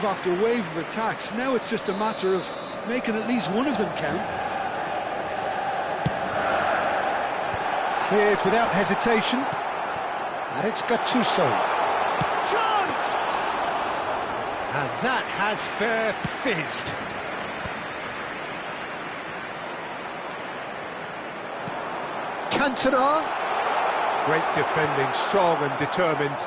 After a wave of attacks, now it's just a matter of making at least one of them count. Cleared without hesitation, and it's Gattuso. Chance! And that has fair fizzed. Cantona. Great defending, strong and determined.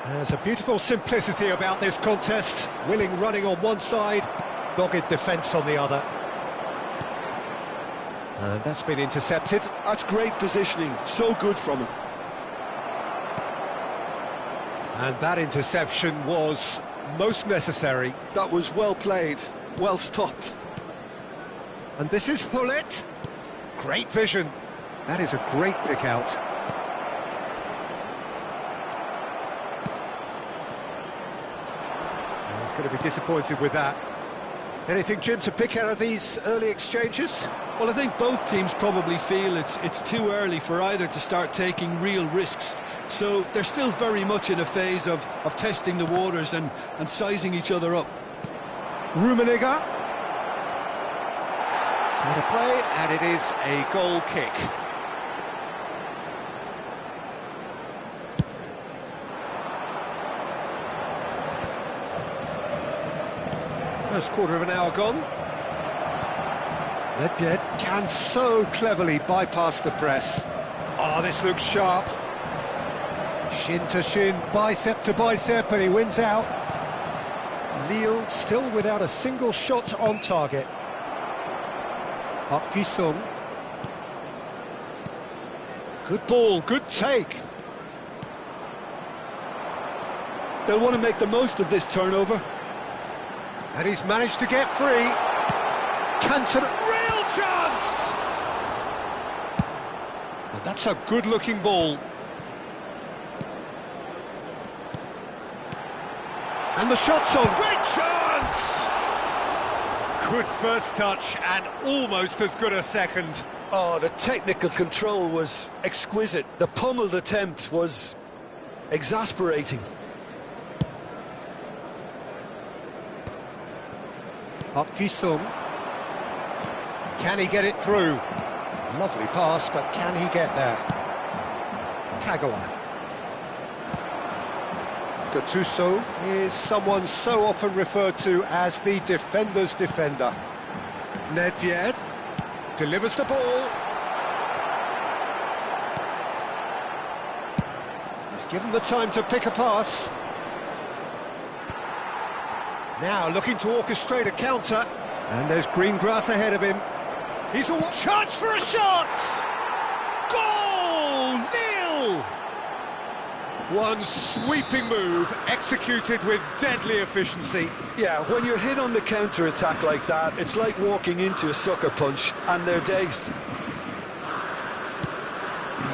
There's a beautiful simplicity about this contest. Willing running on one side, dogged defence on the other. And that's been intercepted. That's great positioning, so good from him. And that interception was most necessary. That was well played, well stopped. And this is Hullet. Great vision. That is a great pick out. He's going to be disappointed with that. Anything, Jim, to pick out of these early exchanges? Well, I think both teams probably feel it's too early for either to start taking real risks. So they're still very much in a phase of testing the waters and sizing each other up. Rummenigge. Side of play, and it is a goal kick. First quarter of an hour gone. Nedved can so cleverly bypass the press. Oh, this looks sharp. Shin to shin, bicep to bicep, and he wins out. Lille still without a single shot on target. Up Jisung. Good ball, good take. They'll want to make the most of this turnover. And he's managed to get free. Cantona, real chance! And that's a good-looking ball. And the shot's on. Great chance! Good first touch and almost as good a second. Oh, the technical control was exquisite. The pummeled attempt was exasperating. Up Jisung. Can he get it through? Lovely pass, but can he get there? Kagawa. Gattuso is someone so often referred to as the defender's defender. Nedved delivers the ball. He's given the time to pick a pass. Now looking to orchestrate a counter, and there's green grass ahead of him. He's a chance for a shot! Goal! Nil! One sweeping move, executed with deadly efficiency. Yeah, when you're hit on the counter-attack like that, it's like walking into a sucker punch, and they're dazed.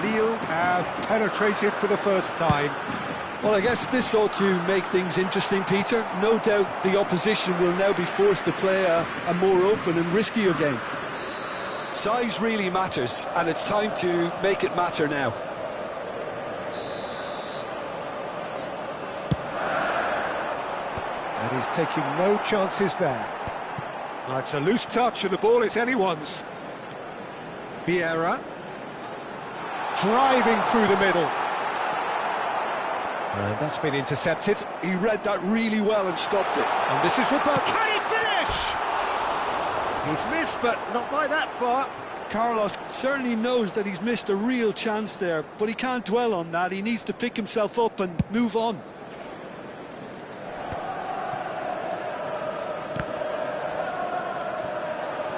Lille have penetrated for the first time. Well, I guess this ought to make things interesting, Peter. No doubt the opposition will now be forced to play a more open and riskier game. Size really matters, and it's time to make it matter now. And he's taking no chances there. Oh, it's a loose touch and the ball is anyone's. Vieira. Driving through the middle. And that's been intercepted. He read that really well and stopped it. And this is Robert. Can he finish? He's missed, but not by that far. Carlos certainly knows that he's missed a real chance there, but he can't dwell on that. He needs to pick himself up and move on.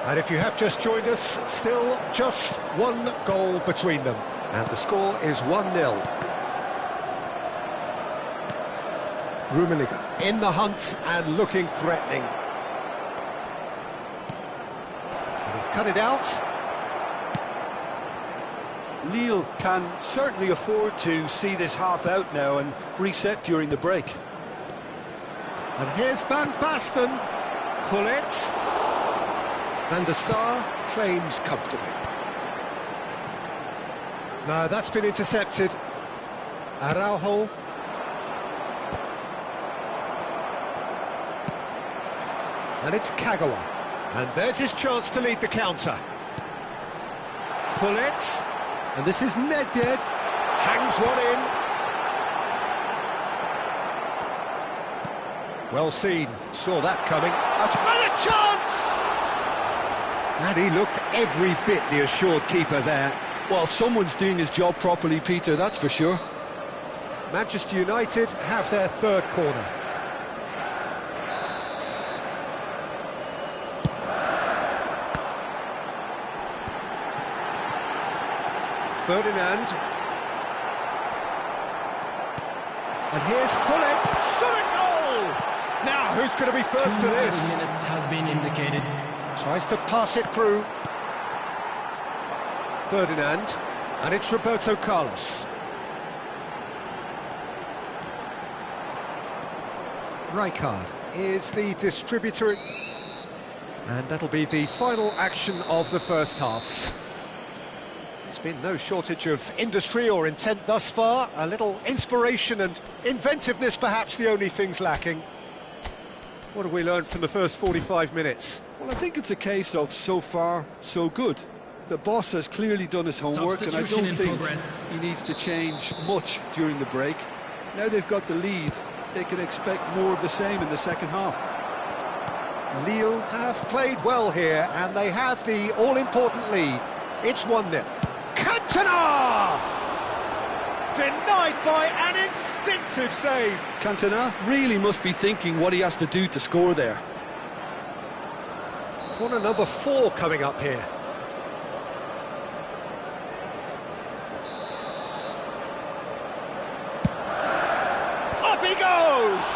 And if you have just joined us, still just one goal between them. And the score is 1-0. Rummenigge in the hunt and looking threatening. And he's cut it out. Lille can certainly afford to see this half out now and reset during the break. And here's Van Basten. Hullet. Van der Sar claims comfortably. No, that's been intercepted. And it's Kagawa. And there's his chance to lead the counter. Pull-it. And this is Nedved. Hangs one in. Well seen. Saw that coming. That's a chance! And he looked every bit the assured keeper there. Well, someone's doing his job properly, Peter, that's for sure. Manchester United have their third corner. Ferdinand. And here's Hullet. Shot a goal! Now, who's going to be first to this? 2 minutes has been indicated. Tries to pass it through. Ferdinand. And it's Roberto Carlos. Rijkaard is the distributor. And that'll be the final action of the first half. There's been no shortage of industry or intent thus far. A little inspiration and inventiveness, perhaps the only things lacking. What have we learned from the first 45 minutes? Well, I think it's a case of so far, so good. The boss has clearly done his homework, and I don't think he needs to change much during the break. Now they've got the lead, they can expect more of the same in the second half. Lille have played well here, and they have the all-important lead. It's 1-0. Cantona! Denied by an instinctive save. Cantona really must be thinking what he has to do to score there. Corner number 4 coming up here. Up he goes!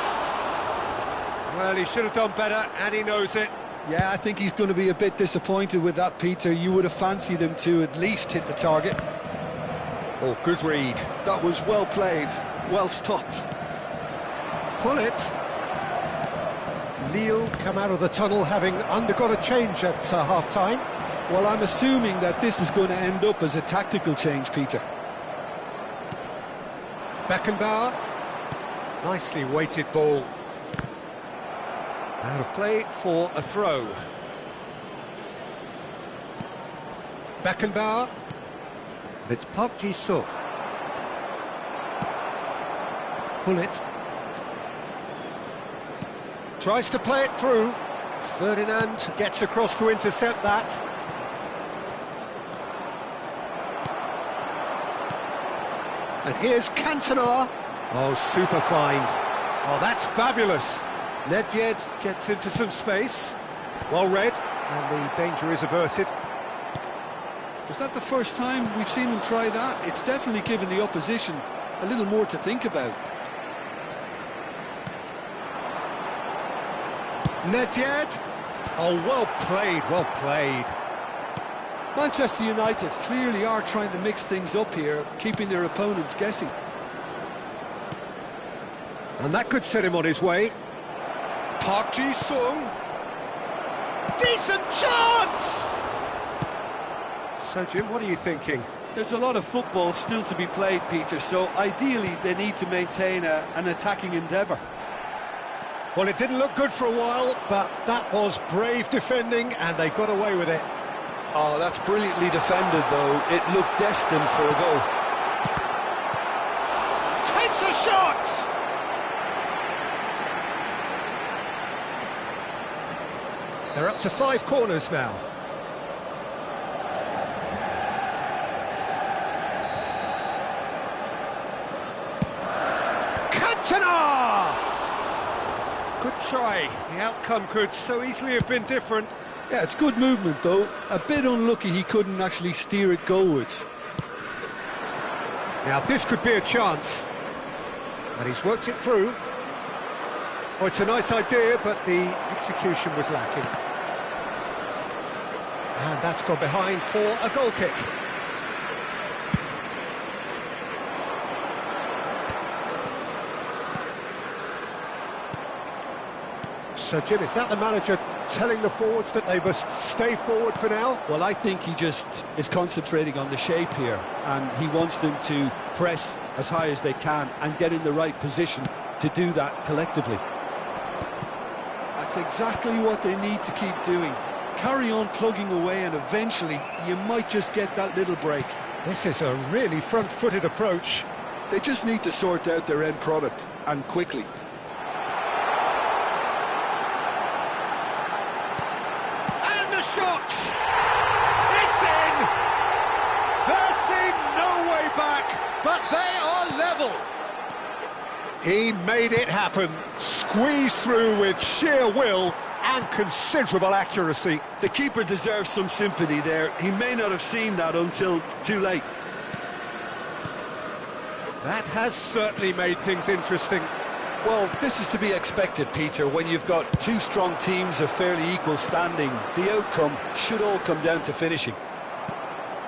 Well, he should have done better, and he knows it. Yeah, I think he's going to be a bit disappointed with that, Peter. You would have fancied him to at least hit the target. Oh, good read. That was well played, well stopped. Pull it. Lille come out of the tunnel having undergone a change at half-time. Well, I'm assuming that this is going to end up as a tactical change, Peter. Beckenbauer. Nicely weighted ball. Out of play for a throw. Beckenbauer. It's Park Ji-suk. Pull it. Tries to play it through. Ferdinand gets across to intercept that. And here's Cantona. Oh, super find. Oh, that's fabulous. Nedved gets into some space. Well read, and the danger is averted. Was that the first time we've seen him try that? It's definitely given the opposition a little more to think about. Nedved. Oh, well played, well played. Manchester United clearly are trying to mix things up here, keeping their opponents guessing. And that could set him on his way. Park Ji-sung. Decent chance! So, Jim, what are you thinking? There's a lot of football still to be played, Peter, so ideally they need to maintain an attacking endeavour. Well, it didn't look good for a while, but that was brave defending, and they got away with it. Oh, that's brilliantly defended, though. It looked destined for a goal. Takes a shot! They're up to 5 corners now. Cantona! Good try. The outcome could so easily have been different. Yeah, it's good movement, though. A bit unlucky he couldn't actually steer it goalwards. Now, this could be a chance. And he's worked it through. Oh, it's a nice idea, but the execution was lacking. And that's gone behind for a goal kick. So, Jim, is that the manager telling the forwards that they must stay forward for now? Well, I think he just is concentrating on the shape here, and he wants them to press as high as they can and get in the right position to do that collectively. I That's exactly what they need to keep doing. Carry on plugging away and eventually you might just get that little break. This is a really front-footed approach. They just need to sort out their end product, and quickly. And the shot! It's in! There seemed no way back, but they are level. He made it happen, squeezed through with sheer will and considerable accuracy. The keeper deserves some sympathy there. He may not have seen that until too late. That has certainly made things interesting. Well, this is to be expected, Peter, when you've got two strong teams of fairly equal standing. The outcome should all come down to finishing.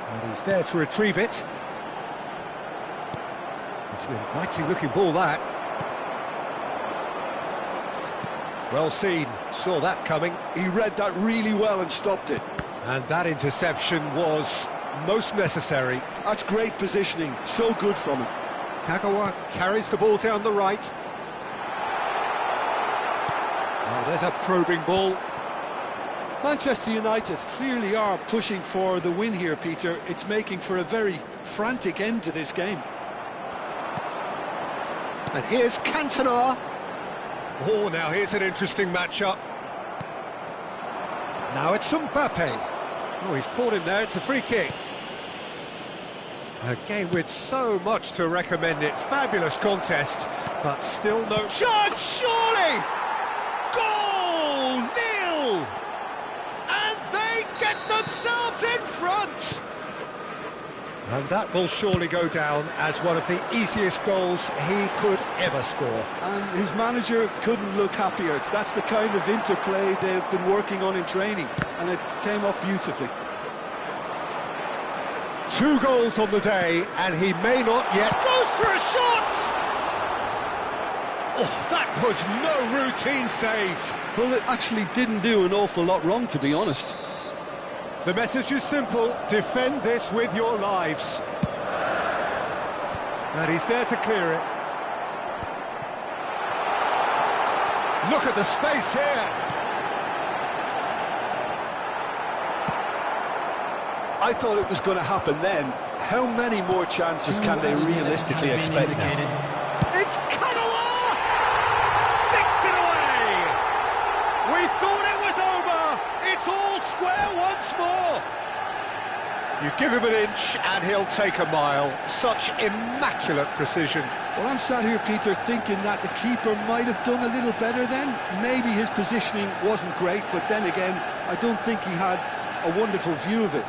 And he's there to retrieve it. It's an inviting-looking ball, that. Well seen, saw that coming. He read that really well and stopped it. And that interception was most necessary. That's great positioning, so good from him. Kagawa carries the ball down the right. Oh, there's a probing ball. Manchester United clearly are pushing for the win here, Peter. It's making for a very frantic end to this game. And here's Cantona. Oh, now here's an interesting matchup. Now it's Mbappe. Oh, he's caught him there, it's a free kick. A game with so much to recommend it. Fabulous contest, but still no chance, surely! Goal! Nil! And they get themselves in front! And that will surely go down as one of the easiest goals he could ever score. And his manager couldn't look happier. That's the kind of interplay they've been working on in training, and it came off beautifully. 2 goals on the day, and he may not yet go for a shot! Oh, that was no routine save. Well, it actually didn't do an awful lot wrong, to be honest. The message is simple: defend this with your lives. And he's there to clear it. Look at the space here. I thought it was going to happen then. How many more chances can they realistically expect now? It's Kagawa! Sticks it away! We thought it was over! It's all square once more! You give him an inch and he'll take a mile. Such immaculate precision. Well, I'm sat here, Peter, thinking that the keeper might have done a little better then. Maybe his positioning wasn't great, but then again, I don't think he had a wonderful view of it.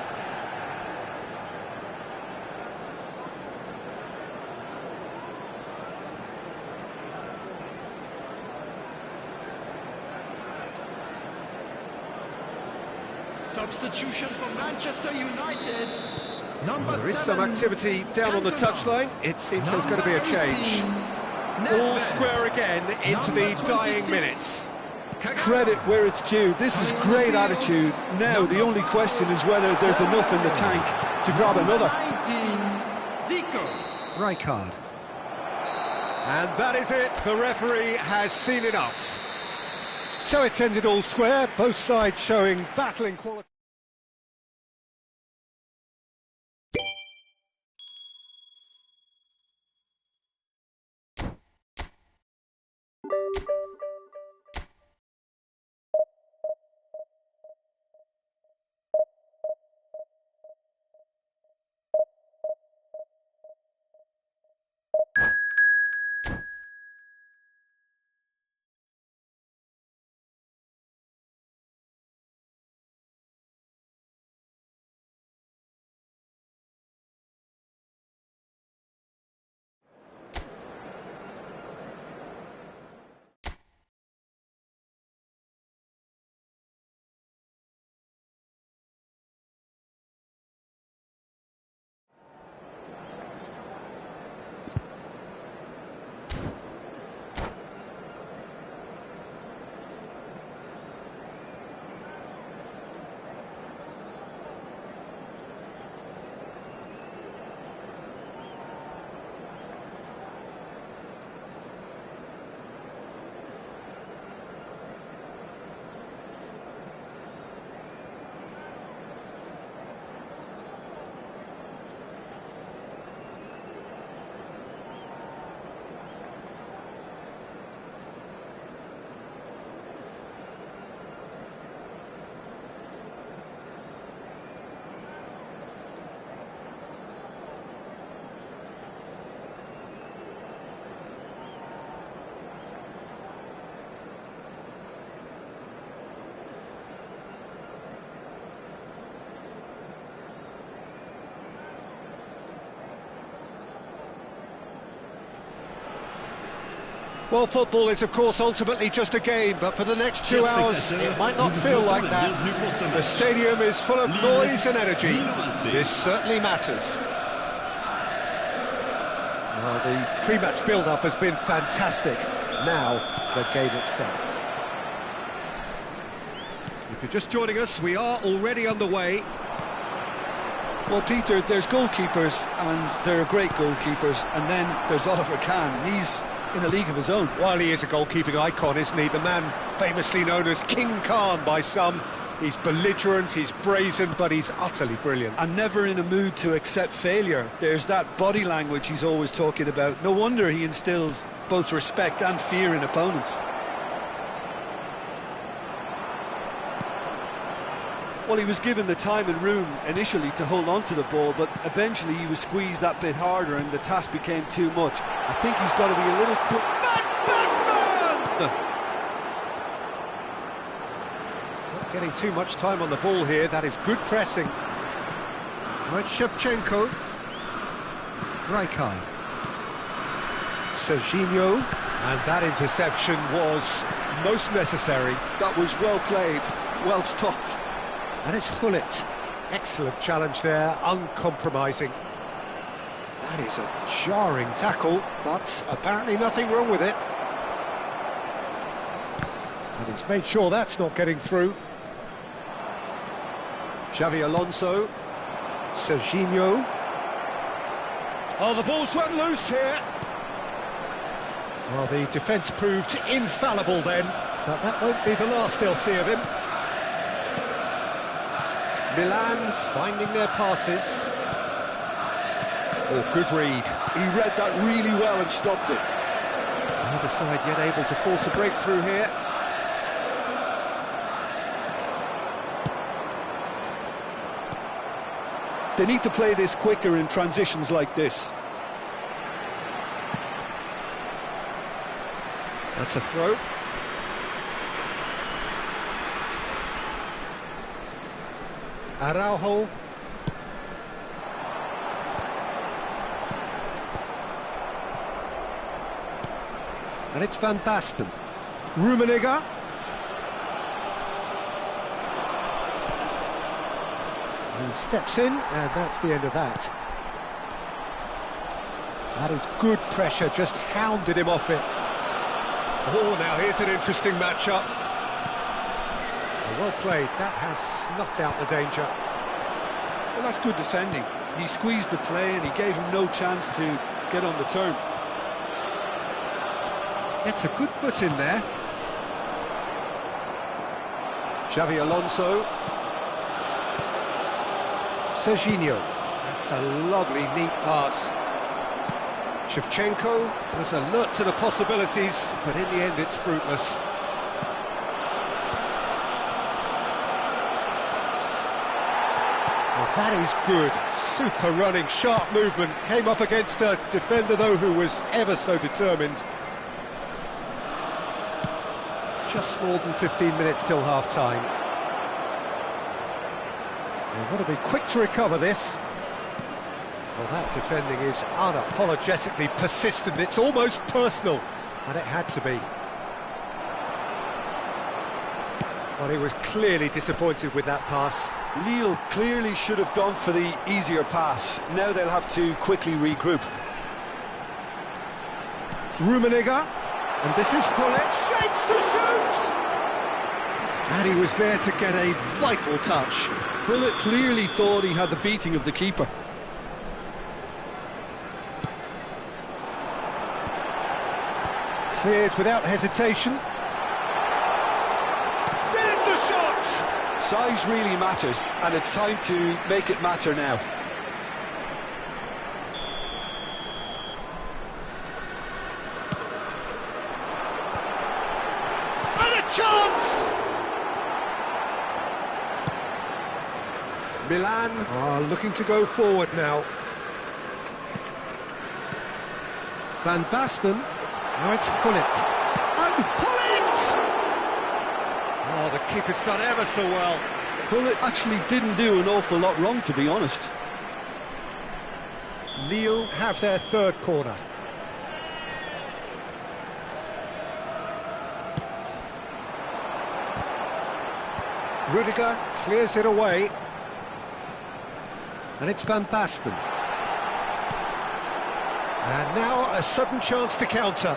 Substitution for Manchester United. There is some activity down on the touchline. It seems there's going to be a change. All square again into the dying minutes. Credit where it's due. This is great attitude. Now the only question is whether there's enough in the tank to grab another. Right card. And that is it. The referee has seen enough. So it's ended all square, both sides showing battling quality. Well, football is, of course, ultimately just a game, but for the next 2 hours, it might not feel like that. The stadium is full of noise and energy. This certainly matters. Well, the pre-match build-up has been fantastic. Now, the game itself. If you're just joining us, we are already underway. Well, Peter, there's goalkeepers, and there are great goalkeepers, and then there's Oliver Kahn. He's in a league of his own. While he is a goalkeeping icon, isn't he? The man famously known as King Khan by some. He's belligerent, he's brazen, but he's utterly brilliant. And never in a mood to accept failure. There's that body language he's always talking about. No wonder he instills both respect and fear in opponents. Well, he was given the time and room initially to hold on to the ball, but eventually he was squeezed that bit harder and the task became too much. I think he's got to be a little quick. Not getting too much time on the ball here. That is good pressing. Now it's Shevchenko. Rijkaard. Serginho. And that interception was most necessary. That was well played, well stopped. And it's Hullet. Excellent challenge there, uncompromising. That is a jarring tackle, but apparently nothing wrong with it. And he's made sure that's not getting through. Xavi Alonso. Serginho. Oh, the ball's run loose here. Well, the defence proved infallible then, but that won't be the last they'll see of him. Milan finding their passes. Oh, good read. He read that really well and stopped it. The other side yet able to force a breakthrough here. They need to play this quicker in transitions like this. That's a throw. Araujo. And it's Van Basten. Rummenigge. He steps in, and that's the end of that. That is good pressure, just hounded him off it. Oh, now here's an interesting matchup. Well played, that has snuffed out the danger. Well, that's good defending. He squeezed the play and he gave him no chance to get on the turn. Gets a good foot in there. Xavi Alonso. Serginho. That's a lovely, neat pass. Shevchenko was alert to the possibilities, but in the end it's fruitless. Well, that is good. Super running, sharp movement. Came up against a defender, though, who was ever so determined. Just more than 15 minutes till half-time. They've got to be quick to recover this. Well, that defending is unapologetically persistent. It's almost personal, and it had to be. Well, he was clearly disappointed with that pass. Lille clearly should have gone for the easier pass. Now they'll have to quickly regroup. Rummenigge, and this is Hullet, shapes to shoot! And he was there to get a vital touch. Hullet clearly thought he had the beating of the keeper. Cleared without hesitation. There's the shot! Size really matters, and it's time to make it matter now. And a chance! Milan are looking to go forward now. Van Basten. Now it's Hullet. And Hullet! Oh, the keeper's done ever so well. Hullet actually didn't do an awful lot wrong, to be honest. Lille have their third corner. Rudiger clears it away. And it's Van Basten. And now a sudden chance to counter.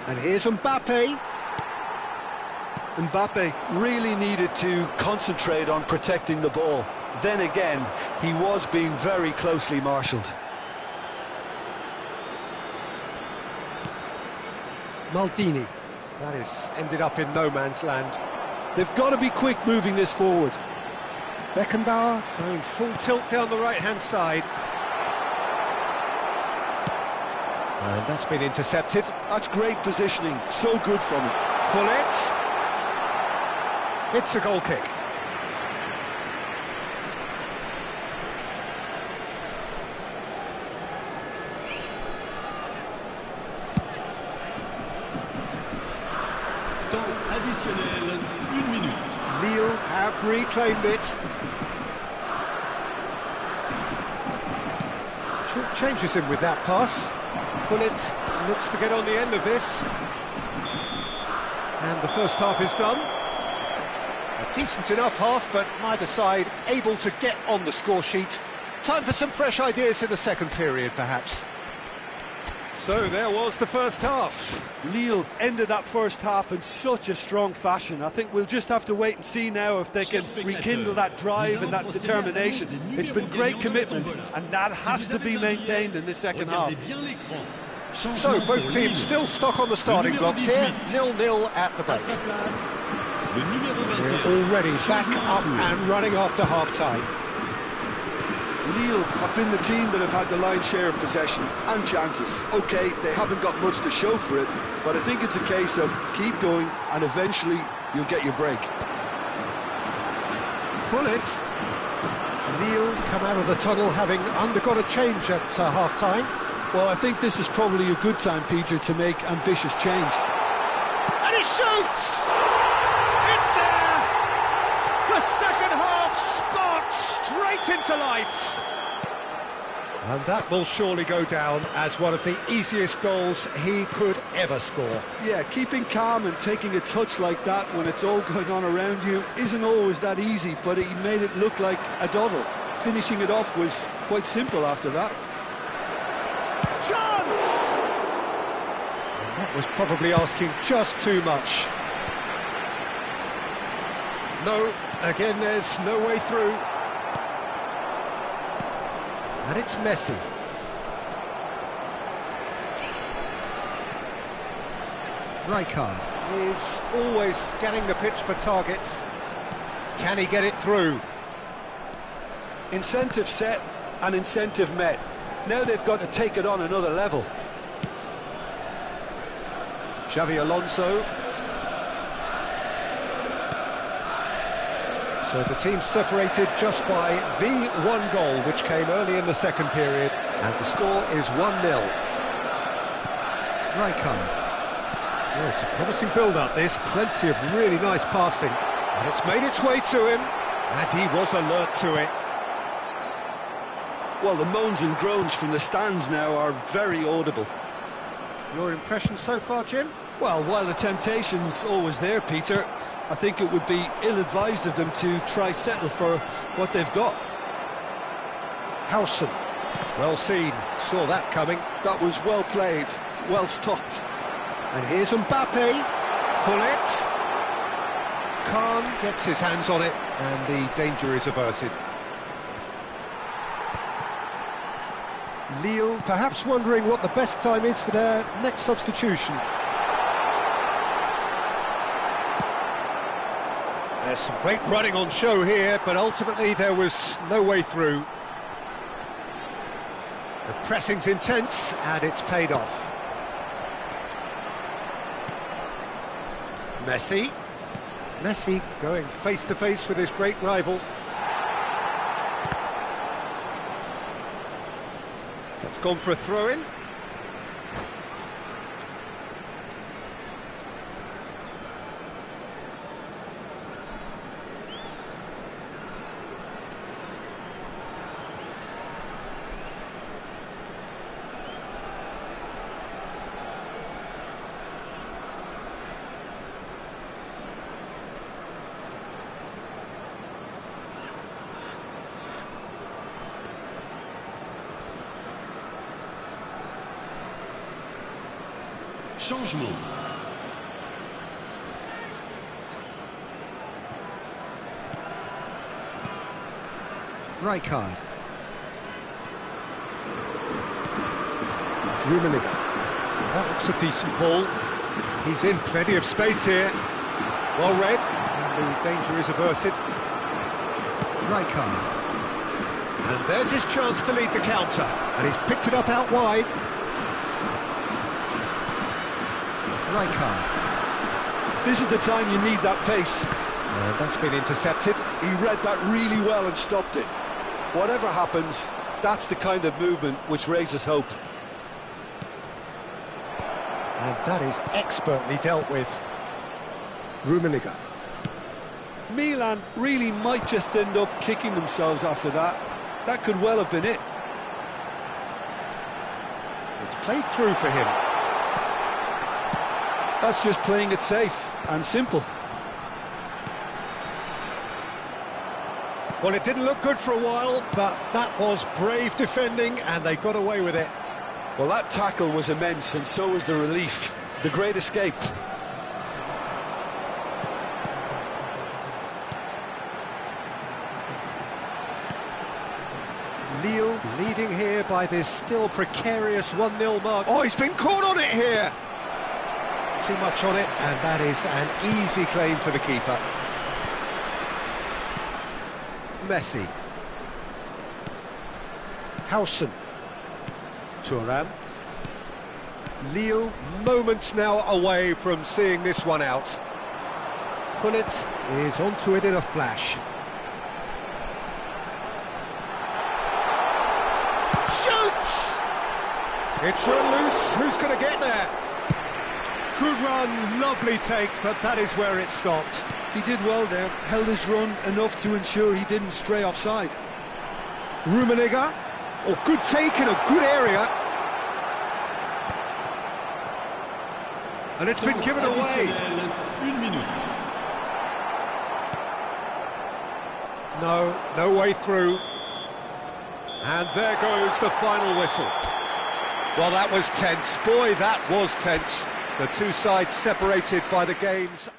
And here's Mbappe. Mbappe really needed to concentrate on protecting the ball. Then again, he was being very closely marshalled. Maldini. That has ended up in no man's land. They've got to be quick moving this forward. Beckenbauer going full tilt down the right-hand side. And that's been intercepted. That's great positioning, so good from him. Pullet. It's a goal kick. Temps additionnel, 1 minute. Lille have reclaimed it. Short changes him with that pass. Pullet looks to get on the end of this. And the first half is done. A decent enough half, but neither side able to get on the score sheet. Time for some fresh ideas in the second period, perhaps. So there was the first half. Lille ended that first half in such a strong fashion. I think we'll just have to wait and see now if they can rekindle that drive and that determination. It's been great commitment, and that has to be maintained in the second half. So both teams still stuck on the starting blocks here, 0-0 at the break. We're already back up and running after half-time. Lille have been the team that have had the lion's share of possession and chances. OK, they haven't got much to show for it, but I think it's a case of keep going and eventually you'll get your break. Pullet. Lille come out of the tunnel having undergone a change at half-time. Well, I think this is probably a good time, Peter, to make ambitious change. And he shoots! It's there! The second half sparks straight into life! And that will surely go down as one of the easiest goals he could ever score. Yeah, keeping calm and taking a touch like that when it's all going on around you isn't always that easy, but he made it look like a doddle. Finishing it off was quite simple after that. Chance! And that was probably asking just too much. No, again there's no way through. And it's Messi. Rijkaard is always scanning the pitch for targets. Can he get it through? Incentive set and incentive met. Now they've got to take it on another level. Xavi Alonso. So the team separated just by the one goal, which came early in the second period. And the score is 1-0. Rijkaard. Oh, it's a promising build-up, this. Plenty of really nice passing. And it's made its way to him. And he was alert to it. Well, the moans and groans from the stands now are very audible. Your impression so far, Jim? Well, while the temptation's always there, Peter, I think it would be ill-advised of them to try settle for what they've got. Howson. Well seen. Saw that coming. That was well played, well stopped. And here's Mbappe. Pullet. Khan gets his hands on it, and the danger is averted. Lille perhaps wondering what the best time is for their next substitution. There's some great running on show here, but ultimately there was no way through. The pressing's intense, and it's paid off. Messi. Messi going face-to-face with his great rival. That's gone for a throw-in. Changement. Rijkaard. Rummenigge. That looks a decent ball. He's in plenty of space here. Well read, and the danger is averted. Rijkaard. And there's his chance to lead the counter, and he's picked it up out wide. Rijkaard. This is the time you need that pace. And that's been intercepted. He read that really well and stopped it. Whatever happens, that's the kind of movement which raises hope. And that is expertly dealt with. Rummenigge. Milan really might just end up kicking themselves after that. That could well have been it. It's played through for him. That's just playing it safe and simple. Well, it didn't look good for a while, but that was brave defending, and they got away with it. Well, that tackle was immense, and so was the relief. The great escape. Lille leading here by this still precarious 1-0 mark. Oh, he's been caught on it here! Too much on it, and that is an easy claim for the keeper. Messi. Howson. Thuram. Lille moments now away from seeing this one out. Gullit is onto it in a flash. Shoots! It's run loose. Who's going to get there? Good run, lovely take, but that is where it stopped. He did well there, held his run enough to ensure he didn't stray offside. Rummenigge. Oh, good take in a good area. And it's been given away. Une minute. No way through. And there goes the final whistle. Well, that was tense. Boy, that was tense. The two sides separated by the game's...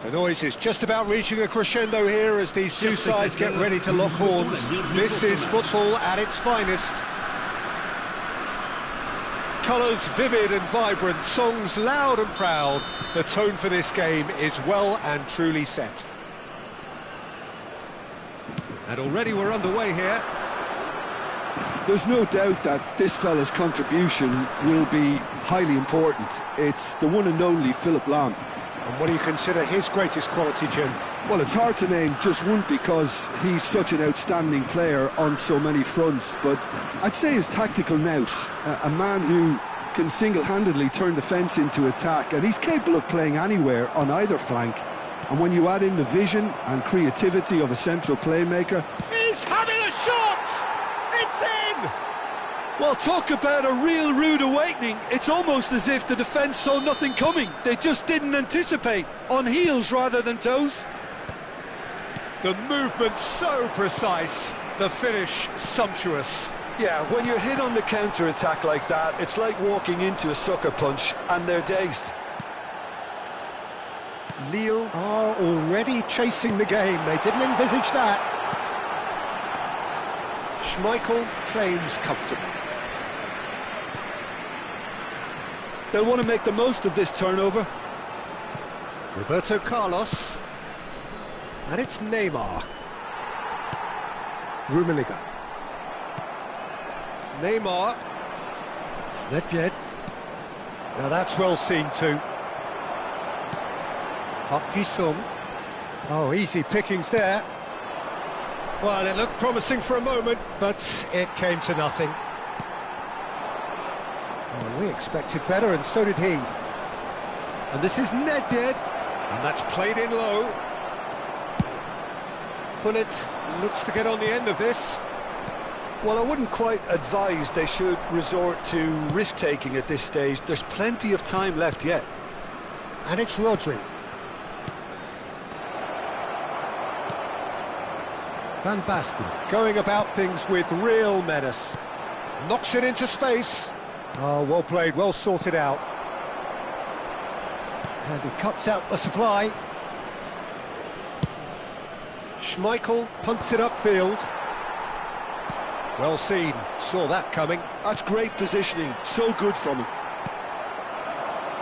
The noise is just about reaching a crescendo here as these two sides get ready to lock horns. This is football at its finest. Colours vivid and vibrant, songs loud and proud. The tone for this game is well and truly set. And already we're underway here. There's no doubt that this fella's contribution will be highly important. It's the one and only Philipp Lahm. And what do you consider his greatest quality, Jim? Well, it's hard to name just one because he's such an outstanding player on so many fronts, but I'd say his tactical nous, a man who can single-handedly turn defence into attack, and he's capable of playing anywhere on either flank. And when you add in the vision and creativity of a central playmaker... He's having a shot! It's in! Well, talk about a real rude awakening. It's almost as if the defence saw nothing coming. They just didn't anticipate, on heels rather than toes. The movement so precise, the finish sumptuous. Yeah, when you're hit on the counter-attack like that, it's like walking into a sucker punch, and they're dazed. Lille are already chasing the game. They didn't envisage that. Schmeichel claims comfortable. They'll want to make the most of this turnover. Roberto Carlos. And it's Neymar. Rummenigge. Neymar. Nedved. Now that's well seen too. Sung. Oh, easy pickings there. Well, it looked promising for a moment, but it came to nothing. Oh, we expected better, and so did he. And this is Nedved, and that's played in low. Gullit looks to get on the end of this. Well, I wouldn't quite advise they should resort to risk-taking at this stage. There's plenty of time left yet. And it's Rodri. Van Basten going about things with real menace. Knocks it into space. Oh, well played, well sorted out. And he cuts out the supply. Schmeichel punts it upfield. Well seen, saw that coming. That's great positioning, so good from him.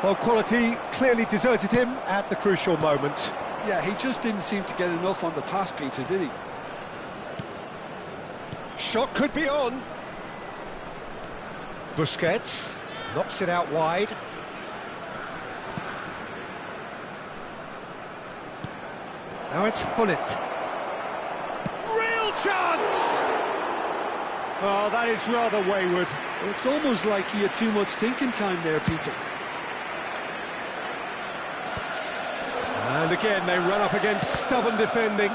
Well, quality clearly deserted him at the crucial moment. Yeah, he just didn't seem to get enough on the pass, Peter, did he? Shot could be on. Busquets knocks it out wide. Now it's Gullit. Real chance! Oh, that is rather wayward. It's almost like he had too much thinking time there, Peter. And again, they run up against stubborn defending.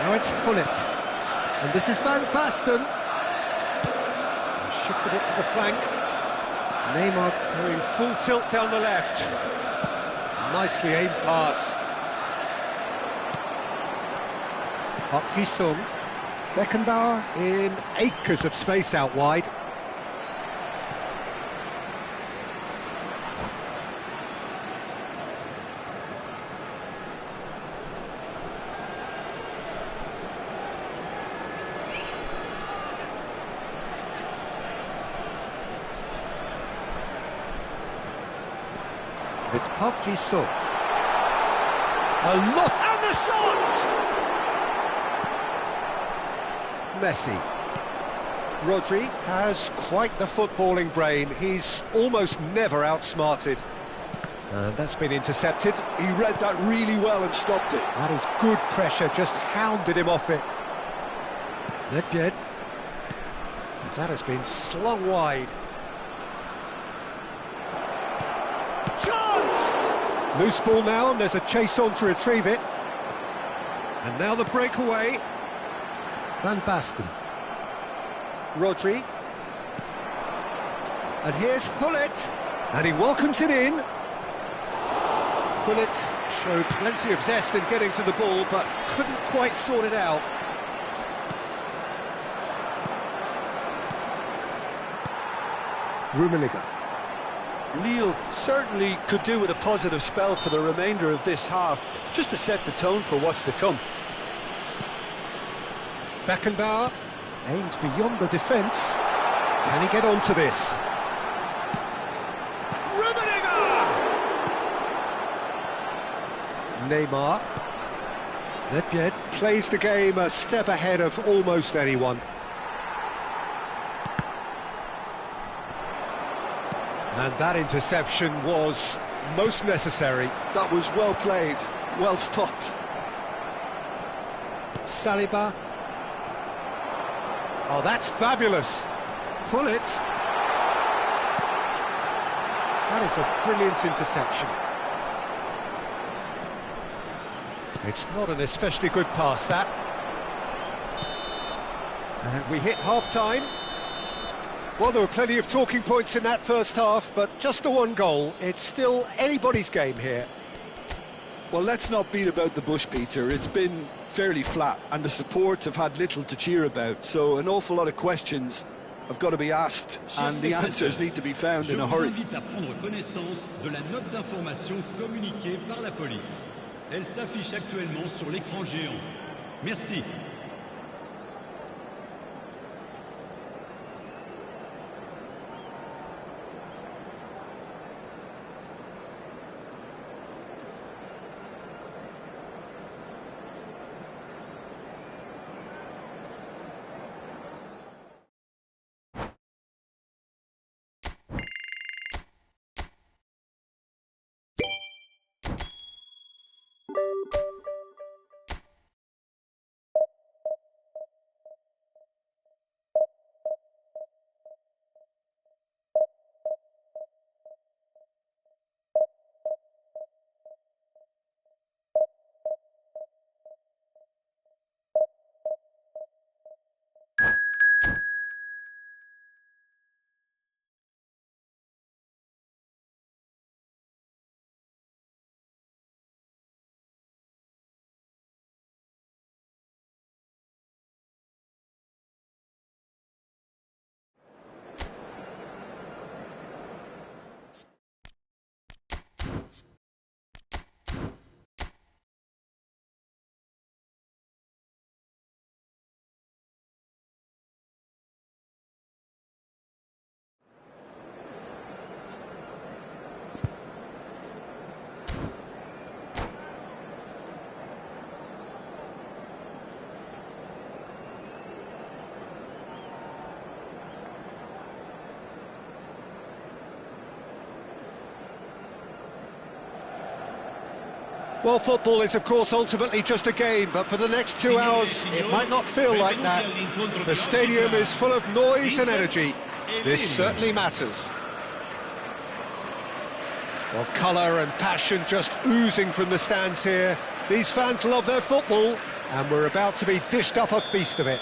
Now it's Gullit. And this is Van Basten. Shifted it to the flank. Neymar going full tilt down the left. Nicely aimed pass. Sung. Beckenbauer in acres of space out wide. It's Sung. A lot, and the shot! Messi. Rodri has quite the footballing brain. He's almost never outsmarted. And that's been intercepted. He read that really well and stopped it. That is good pressure, just hounded him off it. Nedved. That has been slung wide. Chance! Loose ball now, and there's a chase on to retrieve it. And now the breakaway. Van Basten. Rodri. And here's Gullit. And he welcomes it in. Gullit showed plenty of zest in getting to the ball, but couldn't quite sort it out. Rummenigge. Lille certainly could do with a positive spell for the remainder of this half, just to set the tone for what's to come. Beckenbauer aims beyond the defence. Can he get onto this? Rummenigge! Neymar. Nedved plays the game a step ahead of almost anyone. And that interception was most necessary. That was well played, well stopped. Saliba. Oh, that's fabulous. Gullit. That is a brilliant interception. It's not an especially good pass, that. And we hit half-time. Well, there were plenty of talking points in that first half, but just the one goal. It's still anybody's game here. Well, let's not beat about the bush, Peter. It's been fairly flat, and the support have had little to cheer about, so an awful lot of questions have got to be asked, and the answers need to be found in a hurry. Je vous invite à prendre connaissance de la note d'information communiquée par la police. Elle s'affiche actuellement sur l'écran géant. Merci. Well, football is, of course, ultimately just a game, but for the next 2 hours, it might not feel like that. The stadium is full of noise and energy. This certainly matters. Well, colour and passion just oozing from the stands here. These fans love their football, and we're about to be dished up a feast of it.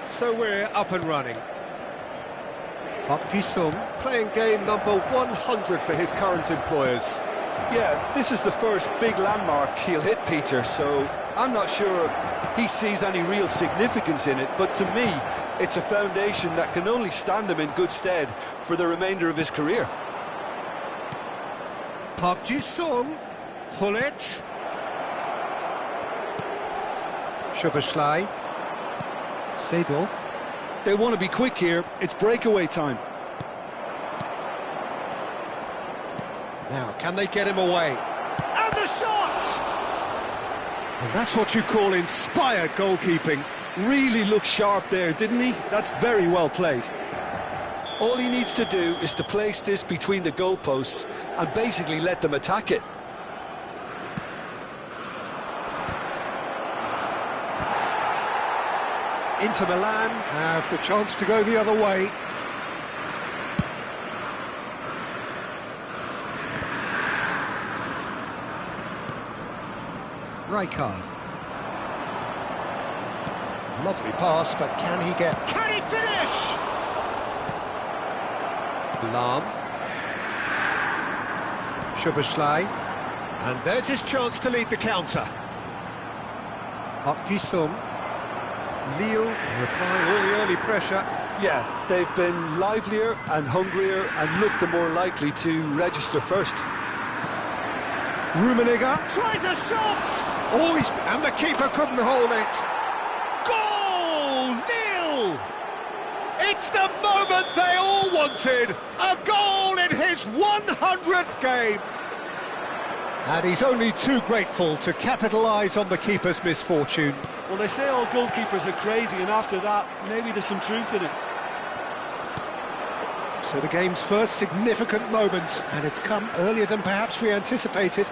So we're up and running. Park Ji-sung playing game number 100 for his current employers. Yeah, this is the first big landmark he'll hit, Peter, so I'm not sure he sees any real significance in it, but to me, it's a foundation that can only stand him in good stead for the remainder of his career. Park Ji-sung, Hullet, Szoboszlai, Seedorf. They want to be quick here, it's breakaway time. Now, can they get him away? And the shot! And that's what you call inspired goalkeeping. Really looked sharp there, didn't he? That's very well played. All he needs to do is to place this between the goalposts and basically let them attack it. Inter Milan have the chance to go the other way. Rijkaard. Lovely pass, but can he finish? Lahm. Szoboszlai. And there's his chance to lead the counter. Park Ji-sung. Lille replying all the early pressure. Yeah, they've been livelier and hungrier and looked the more likely to register first. Rummenigge tries a shot! Oh, and the keeper couldn't hold it. Goal! Lille! It's the moment they all wanted. A goal in his 100th game. And he's only too grateful to capitalise on the keeper's misfortune. Well, they say all goalkeepers are crazy, and after that, maybe there's some truth in it. So the game's first significant moment, and it's come earlier than perhaps we anticipated.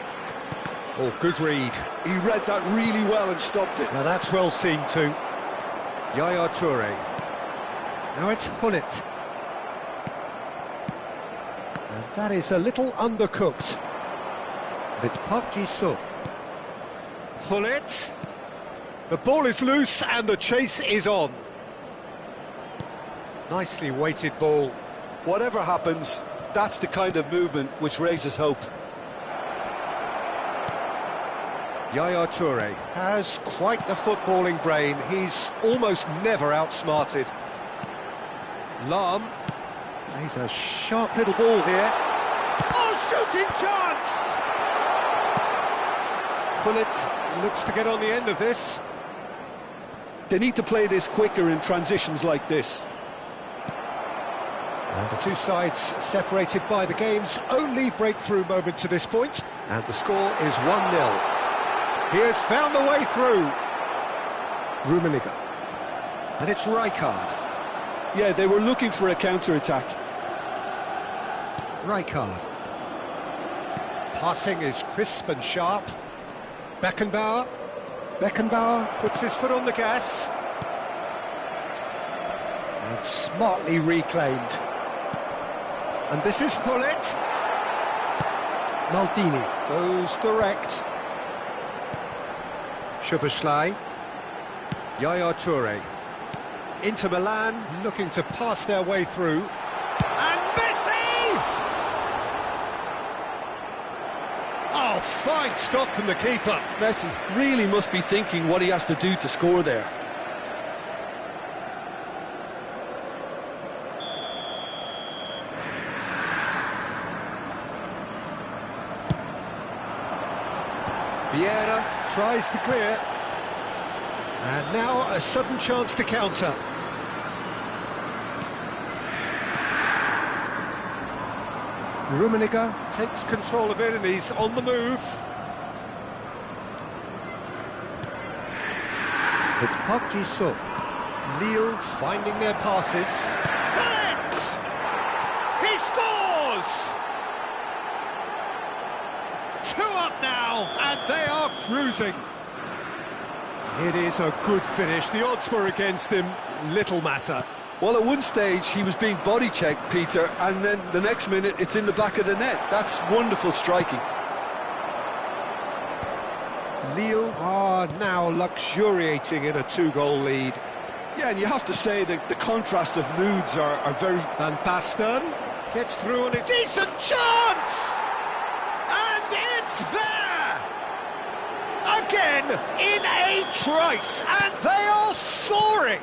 Oh, good read. He read that really well and stopped it. Now that's well seen too. Yaya Toure. Now it's Hullet. And that is a little undercooked. But it's Park Ji-sung. Hullet. The ball is loose and the chase is on. Nicely weighted ball. Whatever happens, that's the kind of movement which raises hope. Yaya Toure has quite the footballing brain. He's almost never outsmarted. Lam plays a sharp little ball here. Oh, shooting chance! Gullit looks to get on the end of this. They need to play this quicker in transitions like this. And the two sides separated by the game's only breakthrough moment to this point. And the score is 1-0. He has found the way through. Rummenigge. And it's Rijkaard. Yeah, they were looking for a counter-attack. Rijkaard. Passing is crisp and sharp. Beckenbauer. Beckenbauer puts his foot on the gas. And smartly reclaimed. And this is Gullit. Maldini goes direct. Szoboszlai. Yaya Toure. Inter Milan looking to pass their way through. And Messi! Oh, fine stop from the keeper. Messi really must be thinking what he has to do to score there. Vieira tries to clear. And now a sudden chance to counter. Rummenigge takes control of it and he's on the move. It's Park Ji-sung. Lille finding their passes. Gullit! He scores! 2 up now, and they are cruising. It is a good finish. The odds were against him, little matter. Well, at one stage he was being body-checked, Peter, and then the next minute it's in the back of the net. That's wonderful striking. Lille are now luxuriating in a 2-goal lead. Yeah, and you have to say that the contrast of moods are very... Van Basten gets through on a decent chance! And it's there! Again, in a trice, and they are soaring!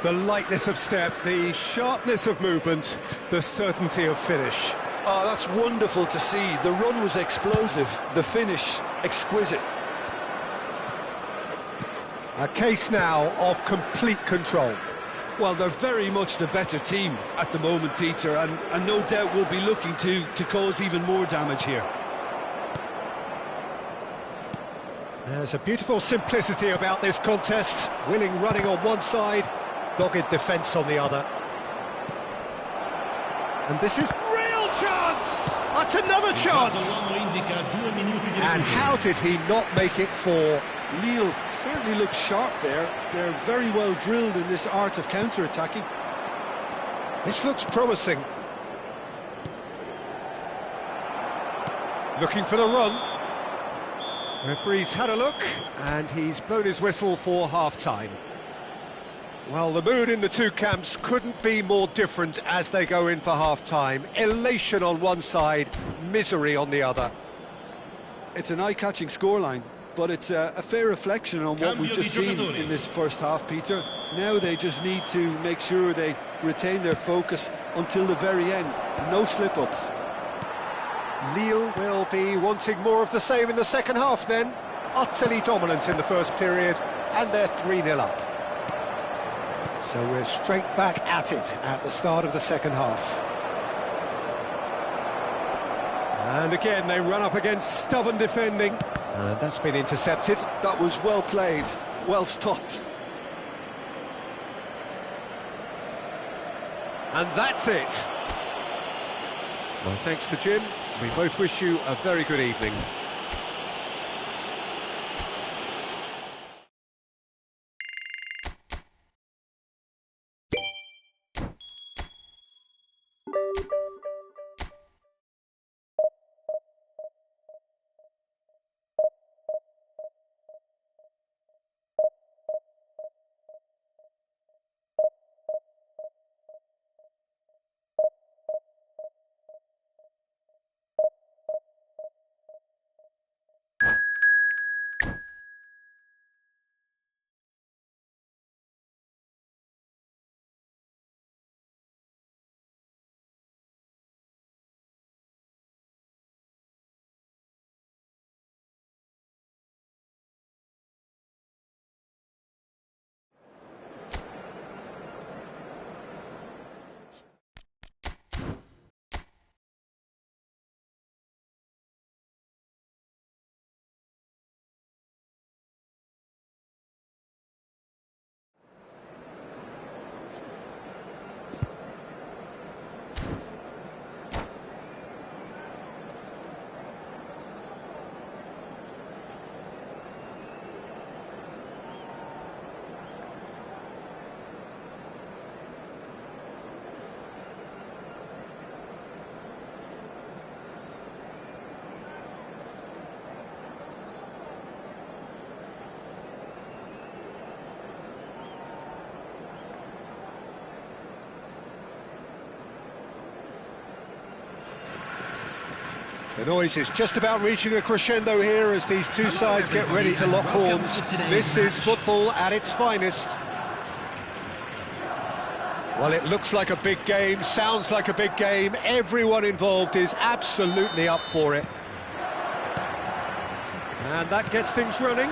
The lightness of step, the sharpness of movement, the certainty of finish. Oh, that's wonderful to see. The run was explosive, the finish exquisite. A case now of complete control. Well, they're very much the better team at the moment, Peter, and no doubt will be looking to cause even more damage here. There's a beautiful simplicity about this contest. Willing running on one side, dogged defence on the other. And this is real chance! That's another chance! And how did he not make it 4? Lille certainly looks sharp there. They're very well drilled in this art of counter-attacking. This looks promising. Looking for the run. Referee's had a look, and he's blown his whistle for half-time. Well, the mood in the two camps couldn't be more different as they go in for half-time. Elation on one side, misery on the other. It's an eye-catching scoreline, but it's a fair reflection on what we've just seen in this first half, Peter. Now they just need to make sure they retain their focus until the very end. No slip-ups. Lille will be wanting more of the same in the second half then. Utterly dominant in the first period, and they're 3-0 up. So we're straight back at it at the start of the second half. And again, they run up against stubborn defending. And that's been intercepted. That was well played, well stopped. And that's it. Well, thanks to Jim. We both wish you a very good evening. The noise is just about reaching a crescendo here as these two sides get ready to lock horns. This is football at its finest. Well, it looks like a big game, sounds like a big game. Everyone involved is absolutely up for it. And that gets things running.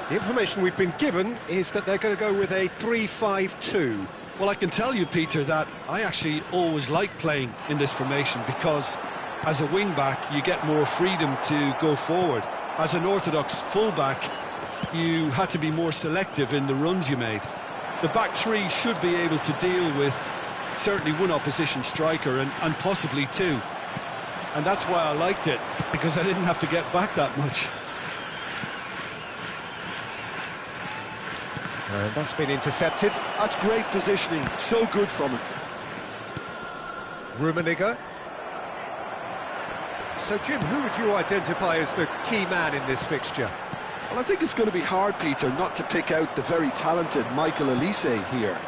The information we've been given is that they're going to go with a 3-5-2. Well, I can tell you, Peter, that I actually always like playing in this formation because as a wing-back, you get more freedom to go forward. As an orthodox full-back, you had to be more selective in the runs you made. The back three should be able to deal with certainly one opposition striker and possibly two. And that's why I liked it, because I didn't have to get back that much. And that's been intercepted. That's great positioning, so good from him. Rummenigge. So, Jim, who would you identify as the key man in this fixture? Well, I think it's going to be hard, Peter, not to pick out the very talented Michael Elise here.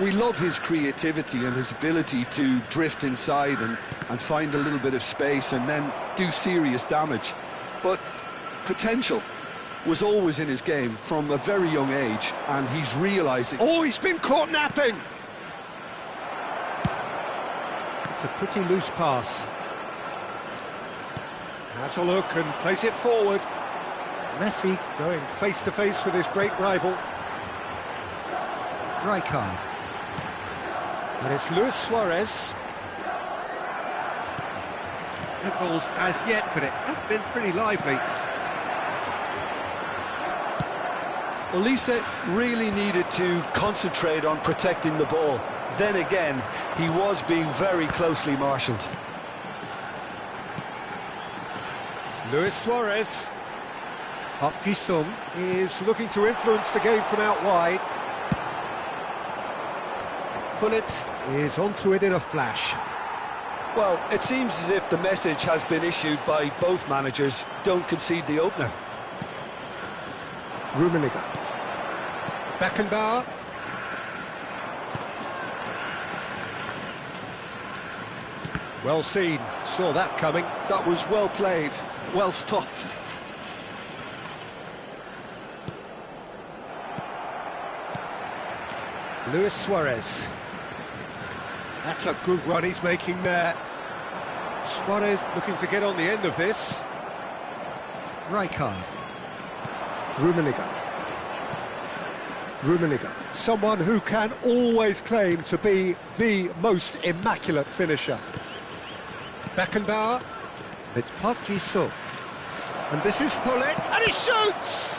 We love his creativity and his ability to drift inside and find a little bit of space and then do serious damage. But potential was always in his game from a very young age, and he's realising... Oh, he's been caught napping! It's a pretty loose pass. Has a look and plays it forward. Messi going face-to-face with his great rival. Rijkaard. And it's Luis Suarez. No goals as yet, but it has been pretty lively. Elise really needed to concentrate on protecting the ball. Then again, he was being very closely marshalled. Luis Suarez. Park Ji-sung is looking to influence the game from out wide. Gullit is onto it in a flash. Well, it seems as if the message has been issued by both managers: don't concede the opener. Rummenigge. Beckenbauer. Well seen, saw that coming. That was well played, well stopped. Luis Suarez. That's a good run he's making there. Suarez looking to get on the end of this. Rijkaard. Rummenigge. Rummenigge, someone who can always claim to be the most immaculate finisher. Beckenbauer. It's Park Ji-sung. And this is Gullit, and he shoots!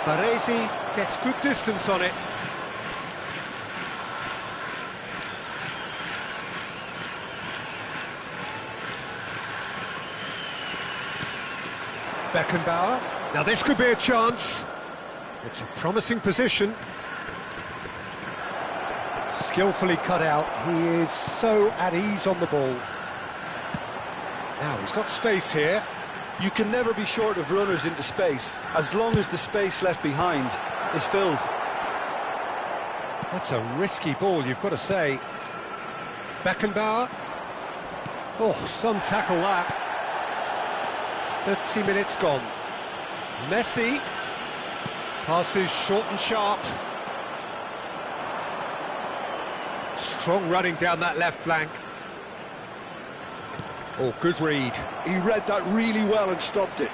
Baresi gets good distance on it. Beckenbauer. Now this could be a chance. It's a promising position. Skillfully cut out. He is so at ease on the ball. Now he's got space here. You can never be short of runners into space, as long as the space left behind is filled. That's a risky ball, you've got to say. Beckenbauer. Oh, some tackle that. 30 minutes gone. Messi. Passes short and sharp. Strong running down that left flank. Oh, good read. He read that really well and stopped it.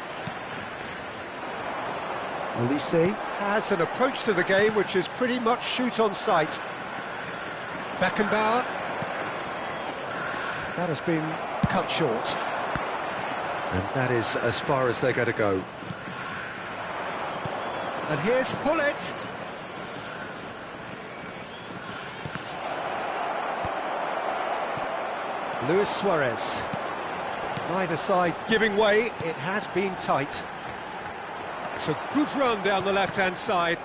Elise has an approach to the game which is pretty much shoot on sight. Beckenbauer. That has been cut short. And that is as far as they're going to go. And here's Gullit. Luis Suarez. Neither side giving way, it has been tight. It's a good run down the left-hand side.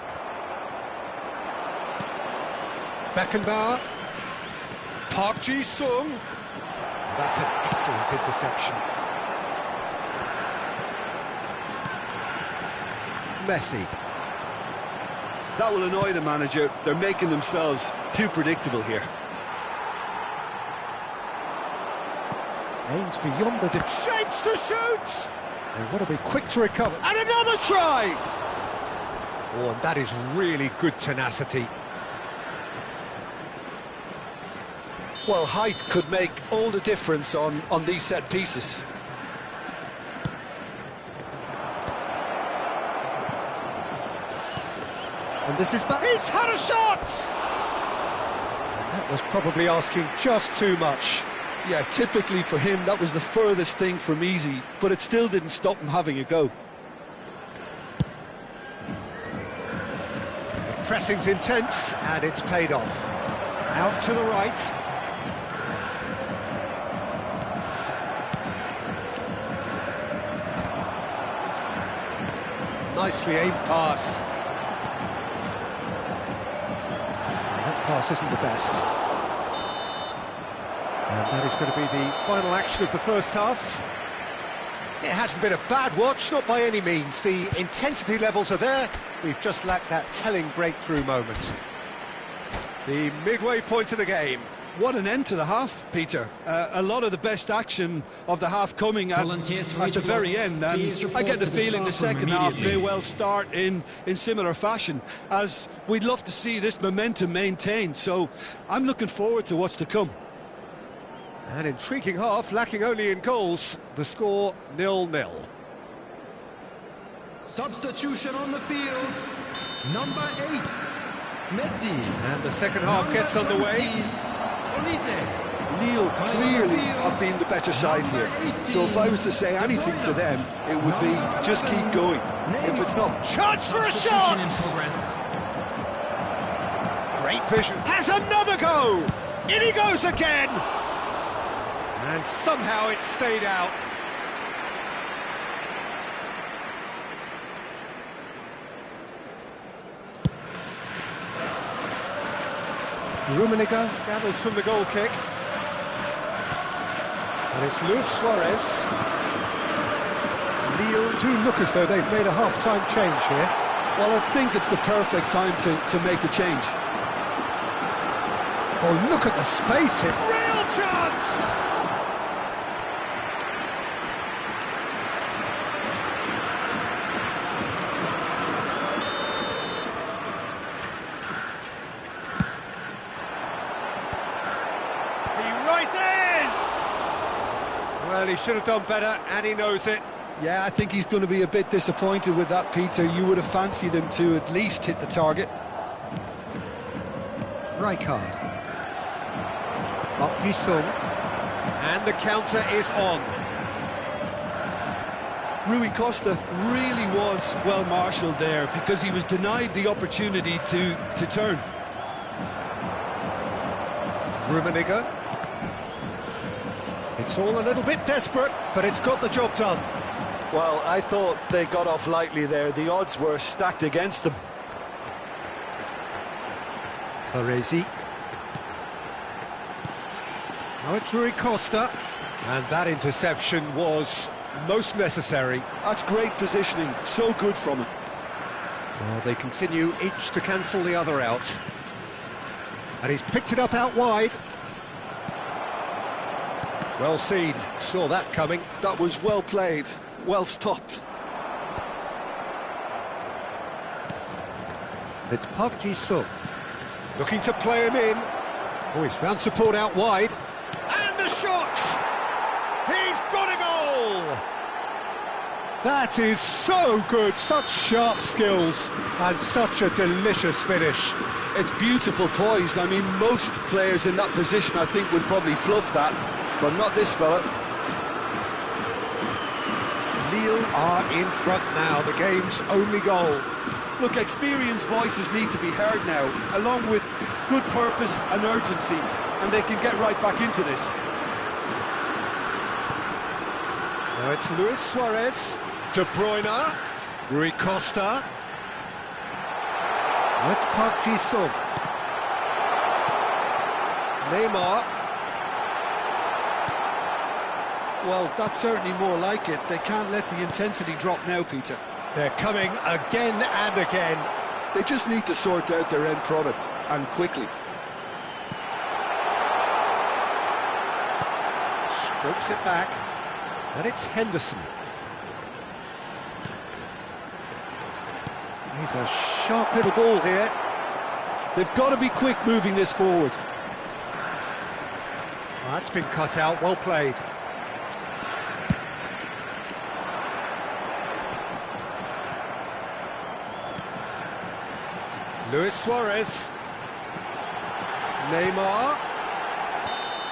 Beckenbauer. Park Ji-sung. That's an excellent interception. Messi. That will annoy the manager. They're making themselves too predictable here. Aims beyond the shapes to shoot! They want to be quick to recover. And another try! Oh, and that is really good tenacity. Well, height could make all the difference on these set pieces. And this is he's had a shot! And that was probably asking just too much. Yeah, typically for him, that was the furthest thing from easy, but it still didn't stop him having a go. The pressing's intense, and it's paid off. Out to the right. Nicely aimed pass. That pass isn't the best. And that is going to be the final action of the first half. It hasn't been a bad watch, not by any means. The intensity levels are there. We've just lacked that telling breakthrough moment. The midway point of the game. What an end to the half, Peter. A lot of the best action of the half coming at the very end, and I get the feeling the second half may well start in similar fashion, as we'd love to see this momentum maintained, so I'm looking forward to what's to come. An intriguing half, lacking only in goals. The score 0-0. Substitution on the field, number 8, Messi. And the second half gets underway. Lille clearly have been the better side here, so if I was to say anything to them, it would be just keep going. If it's not... Chance for a shot! Great vision. Has another go! In he goes again! And somehow it stayed out. Rummenigge gathers from the goal kick. And it's Luis Suarez. Lille do look as though they've made a half-time change here. Well, I think it's the perfect time to make a change. Oh, look at the space here. Real chance! Well, he should have done better, and he knows it. Yeah, I think he's going to be a bit disappointed with that, Peter. You would have fancied him to at least hit the target. Rijkaard. Up Ji-sung. And the counter is on. Rui Costa really was well marshalled there, because he was denied the opportunity to turn. Rummenigge. It's all a little bit desperate, but it's got the job done. Well, I thought they got off lightly there. The odds were stacked against them. Baresi. Now it's Rui Costa. And that interception was most necessary. That's great positioning. So good from him. Well, they continue each to cancel the other out. And he's picked it up out wide. Well seen, saw that coming. That was well played, well stopped. It's Park Ji-sung. Looking to play him in. Oh, he's found support out wide. And the shot! He's got a goal! That is so good, such sharp skills, and such a delicious finish. It's beautiful poise. I mean, most players in that position, I think, would probably fluff that. But not this fella. Lille are in front now, the game's only goal. Look, experienced voices need to be heard now, along with good purpose and urgency, and they can get right back into this. Now it's Luis Suarez, De Bruyne, Rui Costa. Now it's Park Ji-sung. Neymar. Well, that's certainly more like it. They can't let the intensity drop now, Peter. They're coming again and again. They just need to sort out their end product, and quickly. Strokes it back, and it's Henderson. He's a sharp little ball here. They've got to be quick moving this forward. That's been cut out, well played. Luis Suarez. Neymar.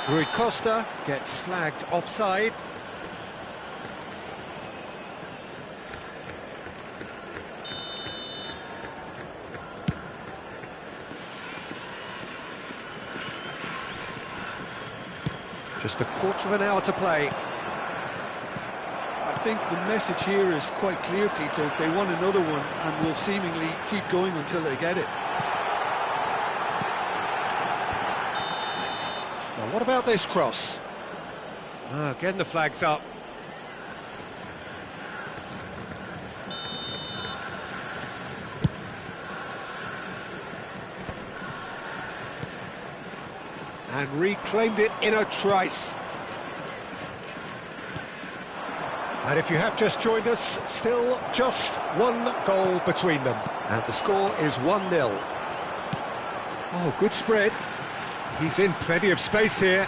Rui Costa gets flagged offside. Just a quarter of an hour to play. I think the message here is quite clear, Peter. They want another one and will seemingly keep going until they get it. Now, what about this cross? Again, the flag's up. And reclaimed it in a trice. And if you have just joined us, still just one goal between them. And the score is 1-0. Oh, good spread. He's in plenty of space here.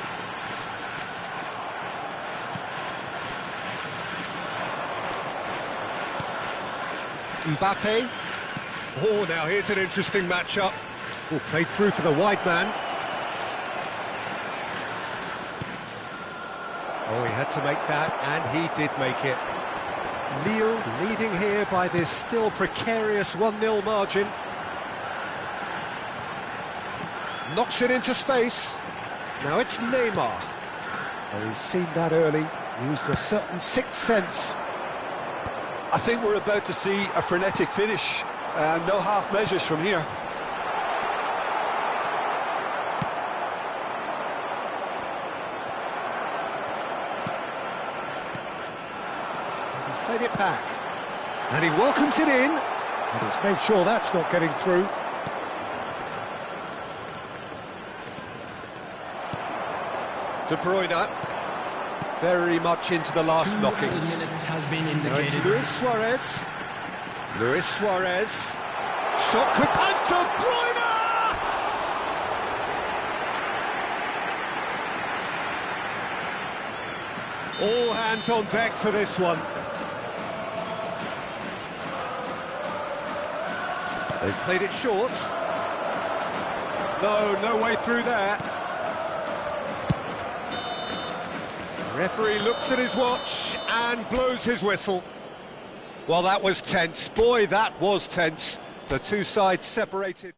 Mbappe. Oh, now here's an interesting matchup. Oh, played through for the wide man. Oh, he had to make that, and he did make it. Lille leading here by this still precarious 1-0 margin. Knocks it into space. Now it's Neymar. Oh, he's seen that early, used a certain sixth sense. I think we're about to see a frenetic finish. No half measures from here. Played it back, and he welcomes it in, and he's made sure that's not getting through. De Bruyne, very much into the last knockings. Now it's Luis Suarez. Luis Suarez. Shot could... And De Bruyne! All hands on deck for this one. They've played it short. No way through there. The referee looks at his watch and blows his whistle. Well, that was tense. Boy, that was tense. The two sides separated.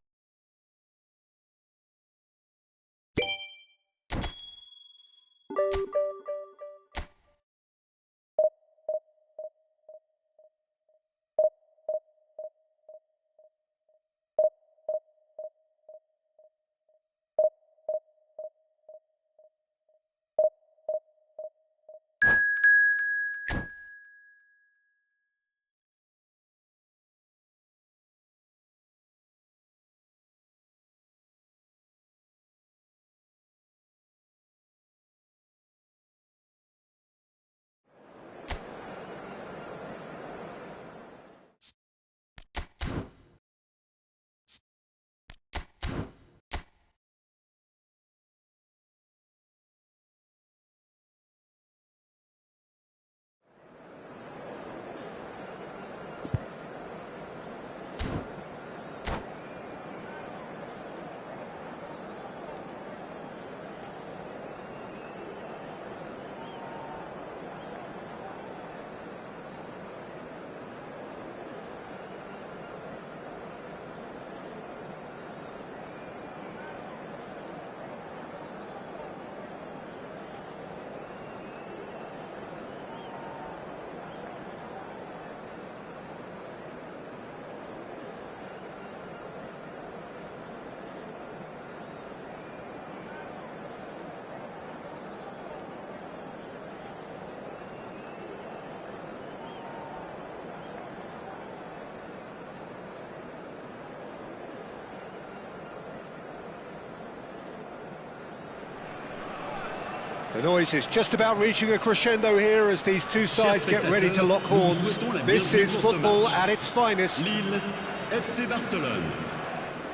The noise is just about reaching a crescendo here as these two sides get ready to lock horns. This is football at its finest. Lille, FC Barcelone.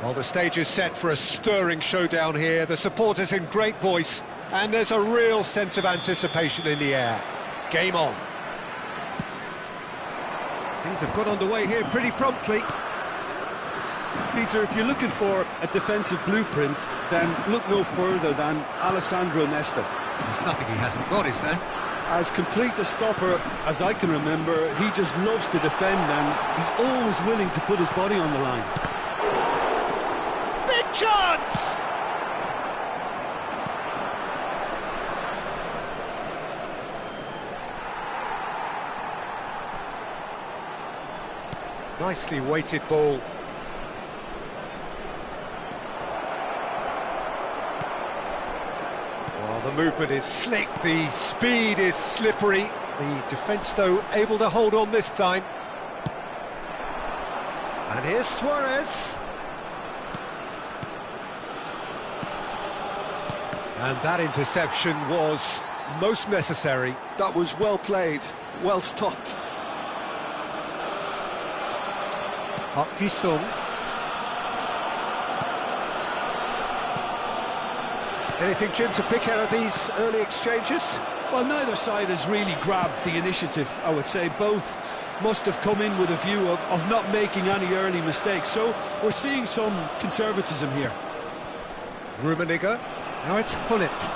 Well, the stage is set for a stirring showdown here. The supporters in great voice, and there's a real sense of anticipation in the air. Game on. Things have got underway here pretty promptly. Peter, if you're looking for a defensive blueprint, then look no further than Alessandro Nesta. There's nothing he hasn't got, is there? As complete a stopper as I can remember, he just loves to defend and he's always willing to put his body on the line. Big chance! Nicely weighted ball. Well, the movement is slick, the speed is slippery. The defence, though, able to hold on this time. And here's Suarez. And that interception was most necessary. That was well played, well stopped. Park Ji-sung. Anything, Jim, to pick out of these early exchanges? Well, neither side has really grabbed the initiative, I would say. Both must have come in with a view of not making any early mistakes. So we're seeing some conservatism here. Rummenigge. Now it's Hullet.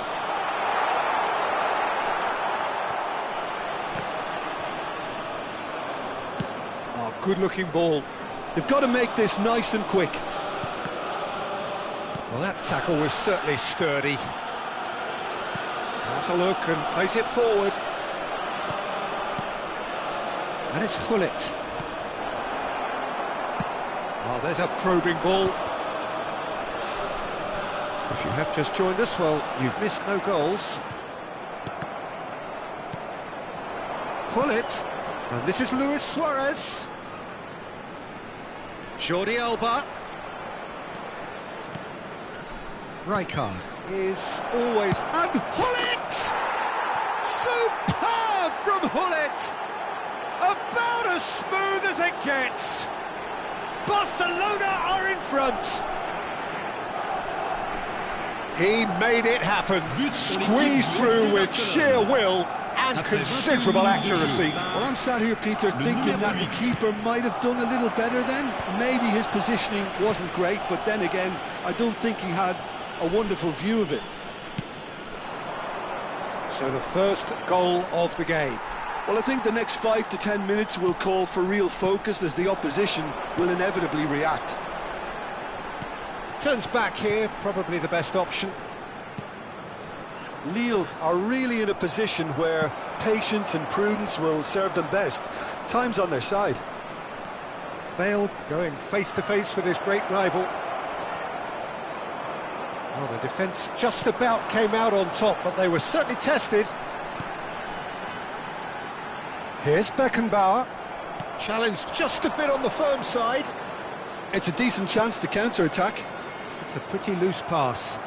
Oh, good-looking ball. They've got to make this nice and quick. Well, that tackle was certainly sturdy. Has a look and plays it forward. And it's Hullet. Oh, there's a probing ball. If you have just joined us, well, you've missed no goals. Hullet. And this is Luis Suarez. Jordi Alba. Rijkaard is always... And Hullet! Superb from Hullet! About as smooth as it gets. Barcelona are in front. He made it happen. Squeezed through with sheer will and considerable accuracy. Well, I'm sat here, Peter, thinking that the keeper might have done a little better then. Maybe his positioning wasn't great, but then again, I don't think he had a wonderful view of it. So the first goal of the game. Well, I think the next 5 to 10 minutes will call for real focus as the opposition will inevitably react. Turns back here, probably the best option. Lille are really in a position where patience and prudence will serve them best. Time's on their side. Bale going face-to-face with his great rival. Well, the defence just about came out on top, but they were certainly tested. Here's Beckenbauer. Challenged just a bit on the firm side. It's a decent chance to counter-attack. It's a pretty loose pass.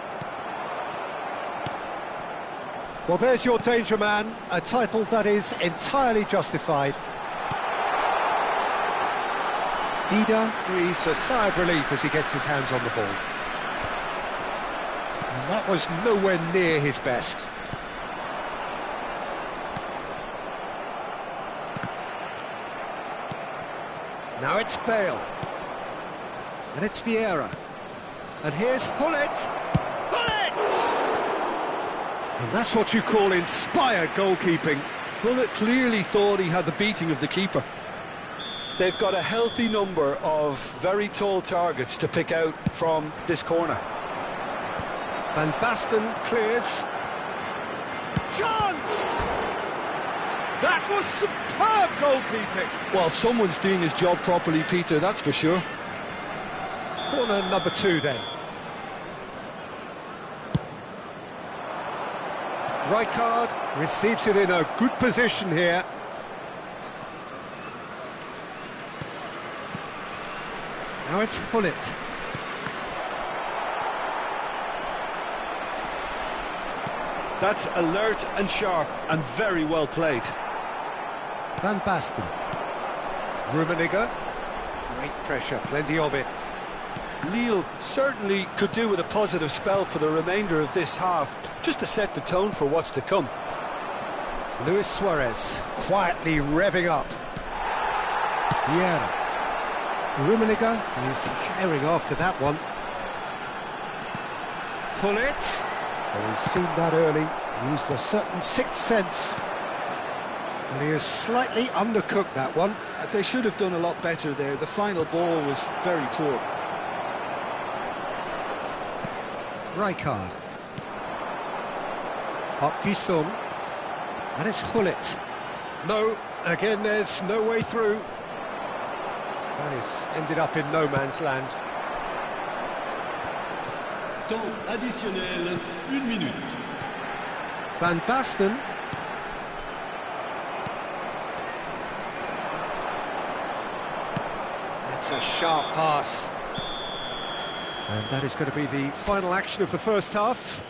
Well, there's your danger man, a title that is entirely justified. Dida breathes a sigh of relief as he gets his hands on the ball. And that was nowhere near his best. Now it's Bale. And it's Vieira. And here's Hullet. Hullet! And that's what you call inspired goalkeeping. Hullet clearly thought he had the beating of the keeper. They've got a healthy number of very tall targets to pick out from this corner. Van Basten clears. Chance! That was superb goalkeeping. Well, someone's doing his job properly, Peter, that's for sure. Corner number 2 then. Rijkaard receives it in a good position here. Now it's Hullet. That's alert and sharp and very well played. Van Basten. Rummenigge. Great pressure, plenty of it. Lille certainly could do with a positive spell for the remainder of this half, just to set the tone for what's to come. Luis Suarez, quietly revving up. Vieira. Rummenigge is herring after that one. Gullit. Well, he's seen that early, used a certain sixth sense. And he has slightly undercooked that one. They should have done a lot better there. The final ball was very poor. Rijkaard. Up Gisson. And it's Gullit. No, again there's no way through. That is ended up in no man's land. Temps additionnel, 1 minute. Van Basten. That's a sharp pass. And that is going to be the final action of the first half.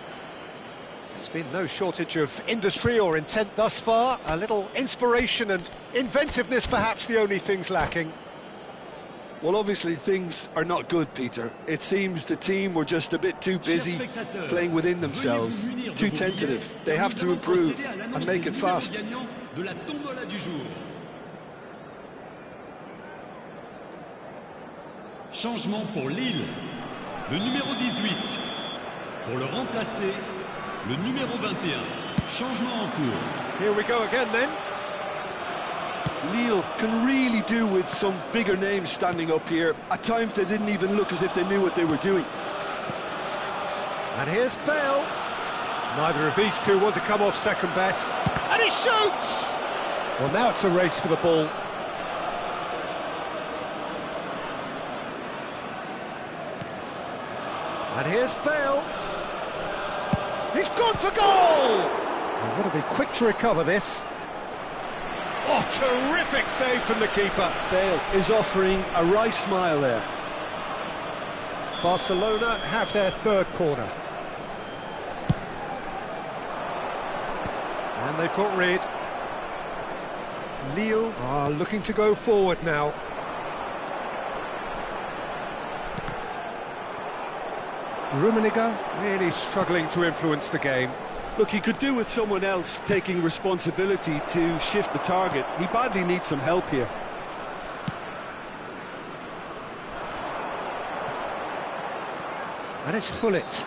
There's been no shortage of industry or intent thus far. A little inspiration and inventiveness, perhaps the only things lacking. Well, obviously things are not good, Peter. It seems the team were just a bit too busy playing within themselves, too tentative. They have to improve and make it fast. Changement pour Lille. Le numéro 18. Pour le remplacer, le numéro 21. Changement en cours. Here we go again then. Lille can really do with some bigger names standing up here. At times they didn't even look as if they knew what they were doing. And here's Bale. Neither of these two want to come off second best. And he shoots! Well, now it's a race for the ball. And here's Bale. He's gone for goal! And got to be quick to recover this. Oh, terrific save from the keeper. Bale is offering a wry smile there. Barcelona have their third corner. And they've got rid. Lille are looking to go forward now. Rummenigge really struggling to influence the game. Look, he could do with someone else taking responsibility to shift the target. He badly needs some help here. And it's Gullit.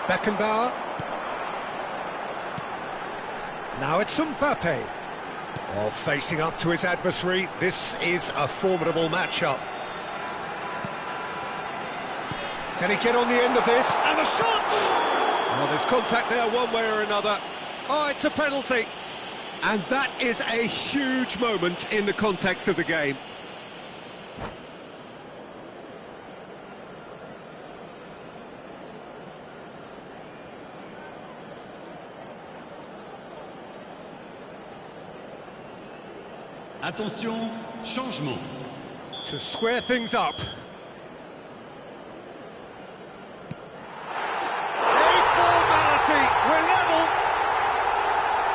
Beckenbauer. Now it's Mbappe. Oh, facing up to his adversary. This is a formidable matchup. Can he get on the end of this? And the shot! Well, there's contact there one way or another. Oh, it's a penalty. And that is a huge moment in the context of the game. Attention, changement. To square things up.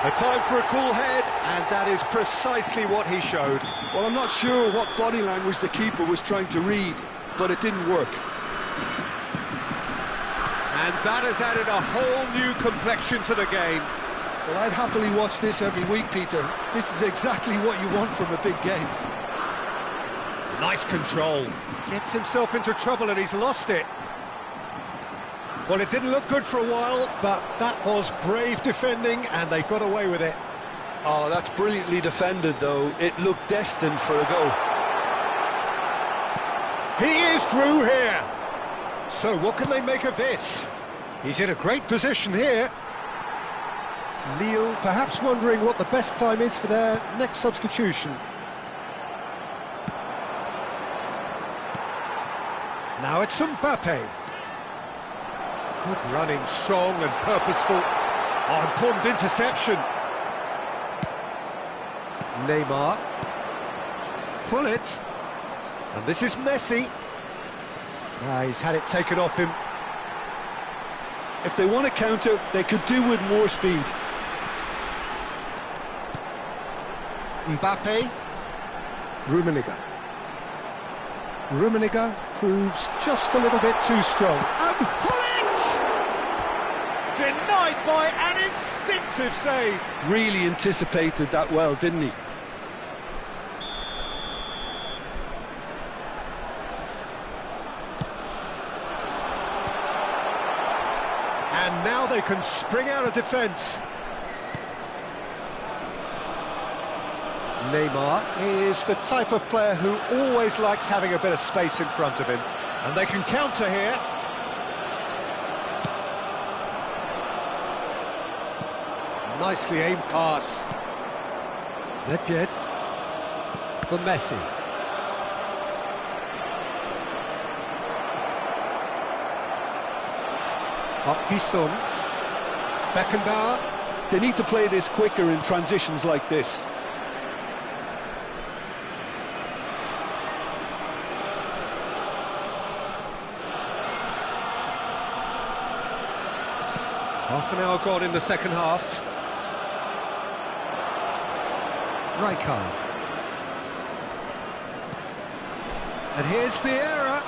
A time for a cool head, and that is precisely what he showed. Well, I'm not sure what body language the keeper was trying to read, but it didn't work. And that has added a whole new complexion to the game. Well, I'd happily watch this every week, Peter. This is exactly what you want from a big game. Nice control. Gets himself into trouble and he's lost it. Well, it didn't look good for a while, but that was brave defending and they got away with it. Oh, that's brilliantly defended, though. It looked destined for a goal. He is through here. So what can they make of this? He's in a great position here. Lille perhaps wondering what the best time is for their next substitution. Now it's Mbappe. Good running, strong and purposeful. Oh, important interception. Neymar. Gullit. And this is Messi. He's had it taken off him. If they want to counter, they could do with more speed. Mbappe. Rummenigge. Rummenigge proves just a little bit too strong. And Hullet! Denied by an instinctive save. Really anticipated that well, didn't he? And now they can spring out of defence. Neymar is the type of player who always likes having a bit of space in front of him. And they can counter here. Nicely aimed pass. Nedved for Messi. Hopkisson. Beckenbauer. They need to play this quicker in transitions like this. Half an hour gone in the second half. Rijkaard. And here's Vieira.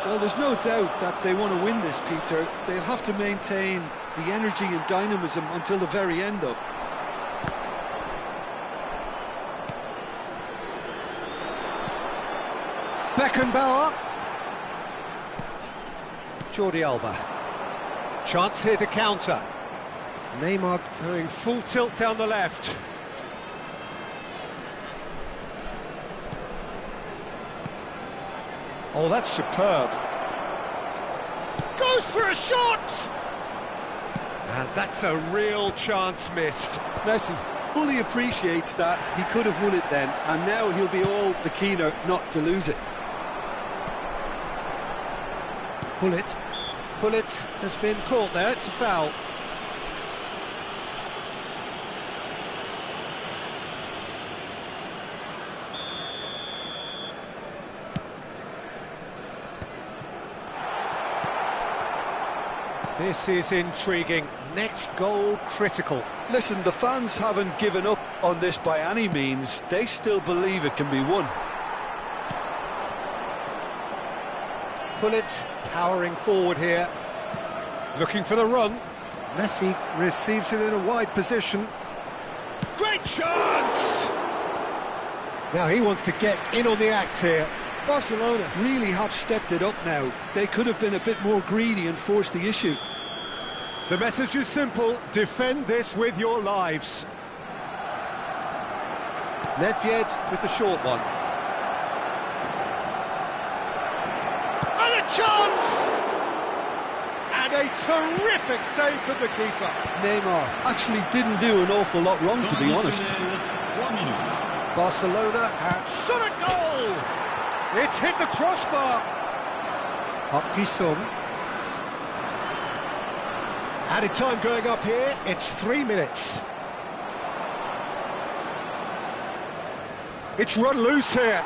Well, there's no doubt that they want to win this, Peter. They'll have to maintain the energy and dynamism until the very end, though. Beckenbauer. Jordi Alba. Chance here to counter. Neymar going full tilt down the left. Oh, that's superb. Goes for a shot! And that's a real chance missed. Messi fully appreciates that he could have won it then, and now he'll be all the keener not to lose it. Hullet. Hullet has been caught there, it's a foul. This is intriguing. Next goal critical. Listen, the fans haven't given up on this by any means. They still believe it can be won. Hullet powering forward here. Looking for the run. Messi receives it in a wide position. Great chance! Now he wants to get in on the act here. Barcelona really have stepped it up now. They could have been a bit more greedy and forced the issue. The message is simple: defend this with your lives. Nedved with the short one. And a chance! And a terrific save from the keeper. Neymar actually didn't do an awful lot wrong, to be honest. Barcelona have shot a goal! It's hit the crossbar. Hopkisson. Added time going up here, it's 3 minutes. It's run loose here.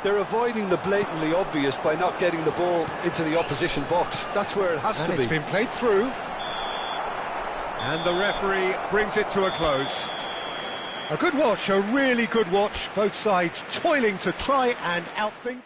They're avoiding the blatantly obvious by not getting the ball into the opposition box. That's where it has to be. It's been played through. And the referee brings it to a close. A good watch, a really good watch. Both sides toiling to try and outthink.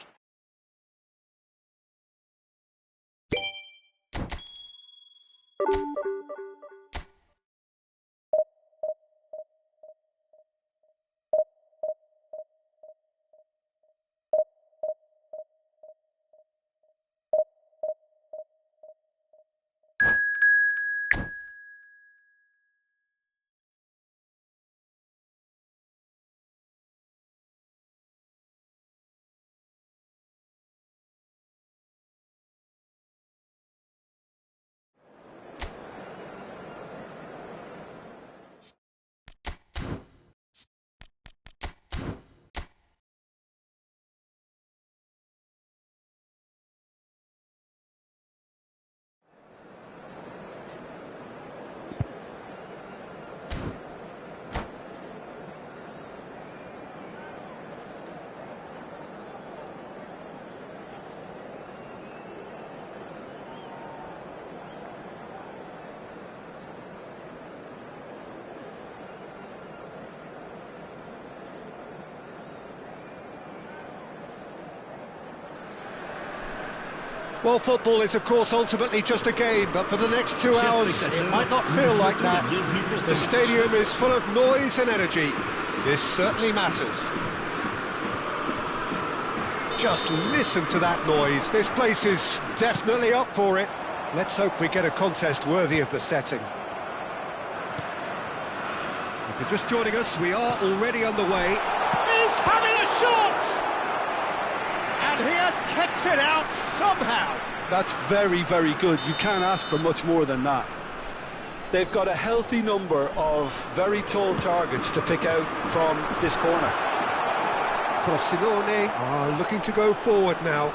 Well, football is, of course, ultimately just a game, but for the next 2 hours, it might not feel like that. The stadium is full of noise and energy. This certainly matters. Just listen to that noise. This place is definitely up for it. Let's hope we get a contest worthy of the setting. If you're just joining us, we are already underway. He's having a shot! And he has kicked it out somehow. That's very, very good. You can't ask for much more than that. They've got a healthy number of very tall targets to pick out from this corner. Frosinone are looking to go forward now.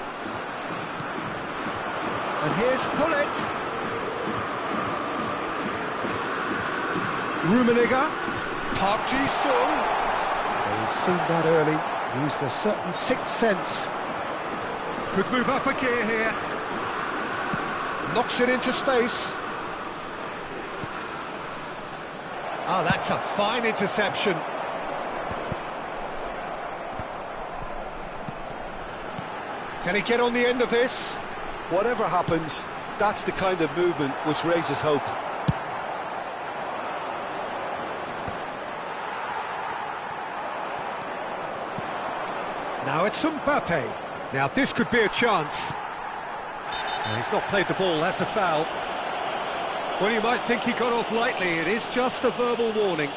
And here's Hullet. Rummenigge. Park Ji-sung. He's seen that early. Used a certain sixth sense. Could move up a gear here. Knocks it into space. Oh, that's a fine interception. Can he get on the end of this? Whatever happens, that's the kind of movement which raises hope. Now it's Mbappe. Now this could be a chance. He's not played the ball, that's a foul. Well, you might think he got off lightly, it is just a verbal warning.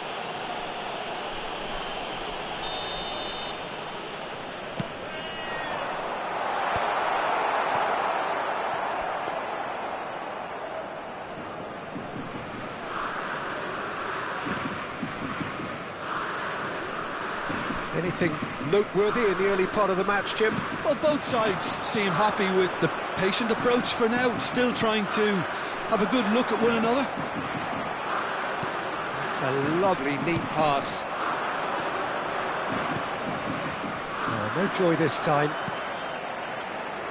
Anything noteworthy in the early part of the match, Jim? Well, both sides seem happy with the patient approach for now, still trying to have a good look at one another. That's a lovely, neat pass. Oh, no joy this time.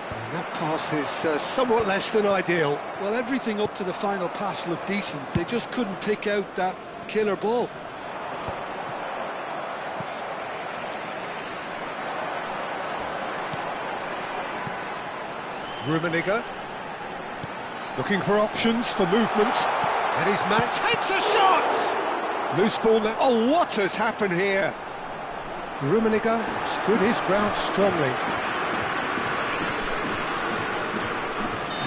And that pass is somewhat less than ideal. Well, everything up to the final pass looked decent. They just couldn't pick out that killer ball. Rummenigge looking for options for movement, and he's managed. Takes a shot. Loose ball now. Oh, what has happened here? Rummenigge stood his ground strongly.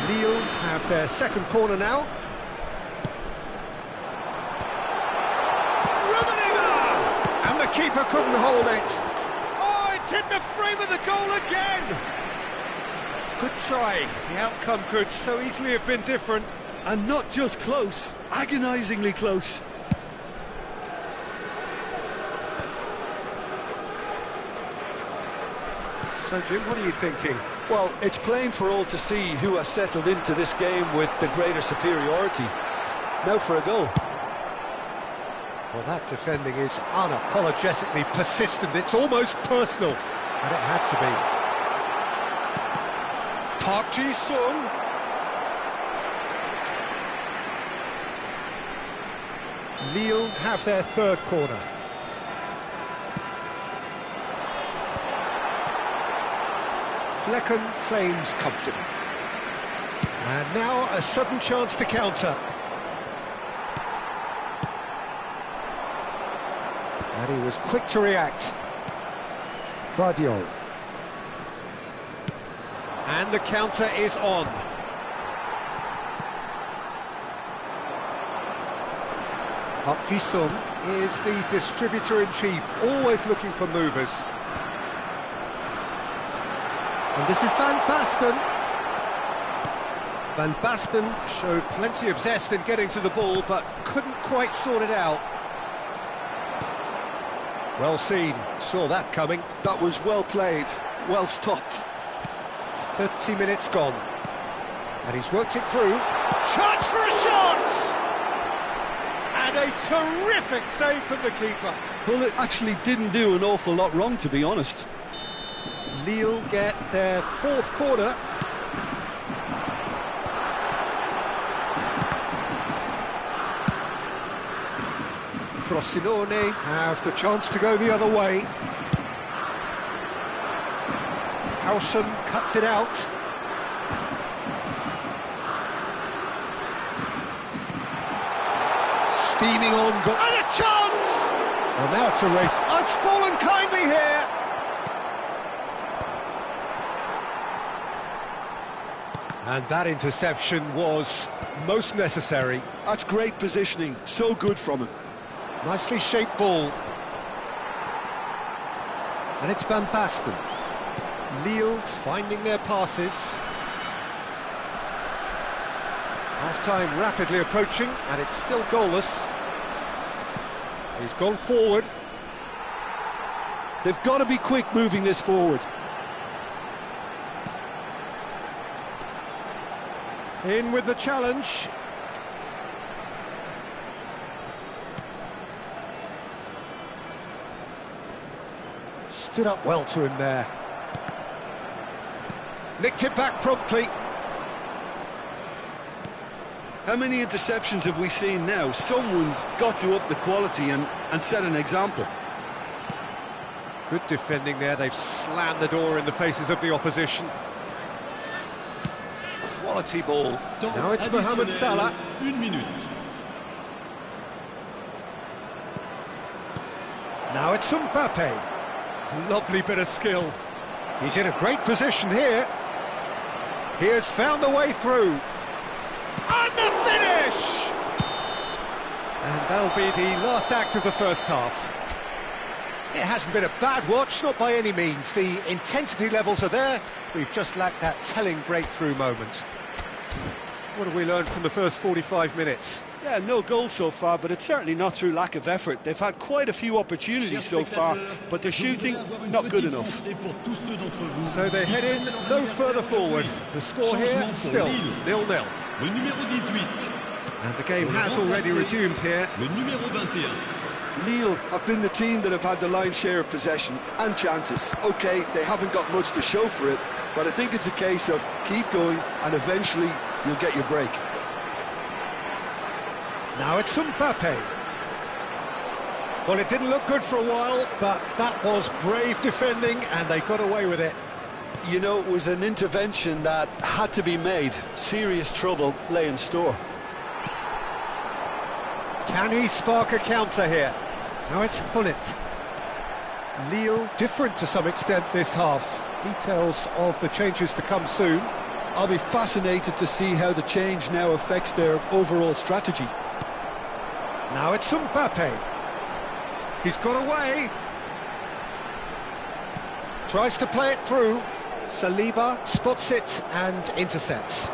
Lille have their second corner now. Rummenigge, and the keeper couldn't hold it. Oh, it's hit the frame of the goal again. Good try. The outcome could so easily have been different. And not just close, agonisingly close. So, Jim, what are you thinking? Well, it's plain for all to see who has settled into this game with the greater superiority. Now for a goal. Well, that defending is unapologetically persistent. It's almost personal. And it had to be. Park Ji-sung. Lille have their third corner. Flecken claims comfortably. And now a sudden chance to counter. And he was quick to react. Vardiol. And the counter is on. Park Ji-sung is the distributor-in-chief, always looking for movers. And this is Van Basten. Van Basten showed plenty of zest in getting to the ball, but couldn't quite sort it out. Well seen, saw that coming. That was well played, well stopped. 30 minutes gone. And he's worked it through. Chance for a shot! And a terrific save from the keeper. Well, it actually didn't do an awful lot wrong, to be honest. Lille get their fourth corner. Frosinone have the chance to go the other way. Hausen cuts it out. steaming on, and a chance! Well, now it's a race. Oh, it's fallen kindly here. And that interception was most necessary. That's great positioning, so good from him. Nicely shaped ball. And it's Van Basten. Lille finding their passes. Half-time rapidly approaching, and it's still goalless. He's gone forward. They've got to be quick moving this forward. In with the challenge. Stood up well to him there. Nicked it back promptly. How many interceptions have we seen now? Someone's got to up the quality and set an example. Good defending there. They've slammed the door in the faces of the opposition. Quality ball. Now it's Mohamed Salah. 1 minute. Now it's Mbappe. Lovely bit of skill. He's in a great position here. He has found a way through. And the finish! And that'll be the last act of the first half. It hasn't been a bad watch, not by any means. The intensity levels are there. We've just lacked that telling breakthrough moment. What have we learned from the first 45 minutes? Yeah, no goals so far, but it's certainly not through lack of effort. They've had quite a few opportunities so far, but their shooting, not good enough. So they head in no further forward. The score here, still 0-0. And the game has already resumed here. Lille have been the team that have had the lion's share of possession and chances. OK, they haven't got much to show for it, but I think it's a case of keep going and eventually you'll get your break. Now it's Mbappe. Well, it didn't look good for a while, but that was brave defending and they got away with it. You know, it was an intervention that had to be made. Serious trouble lay in store. Can he spark a counter here? Now it's Hullet. Lille different to some extent this half. Details of the changes to come soon. I'll be fascinated to see how the change now affects their overall strategy. Now it's Mbappe. He's got away. Tries to play it through. Saliba spots it and intercepts.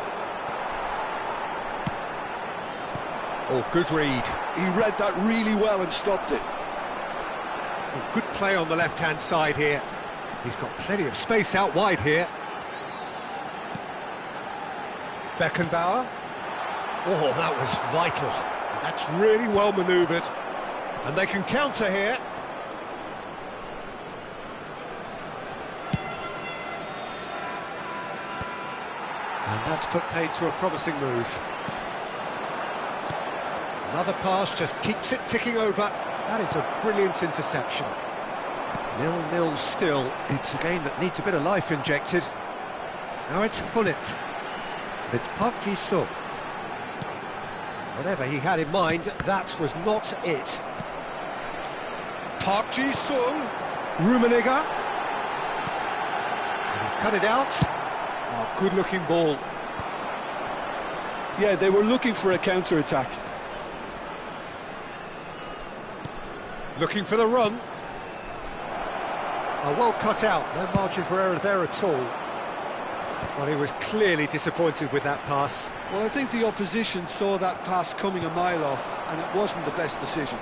Oh, good read. He read that really well and stopped it. Oh, good play on the left-hand side here. He's got plenty of space out wide here. Beckenbauer. Oh, that was vital. That's really well manoeuvred. And they can counter here. And that's put paid to a promising move. Another pass just keeps it ticking over. That is a brilliant interception. 0-0 still. It's a game that needs a bit of life injected. Now it's Hullet. It's Park Ji-sung. Whatever he had in mind, that was not it. Park Ji-sung. Rummenigge. He's cut it out. Oh, good-looking ball. Yeah, they were looking for a counter-attack. Looking for the run. Oh, well cut out, no margin for error there at all. Well, he was clearly disappointed with that pass. Well, I think the opposition saw that pass coming a mile off, and it wasn't the best decision.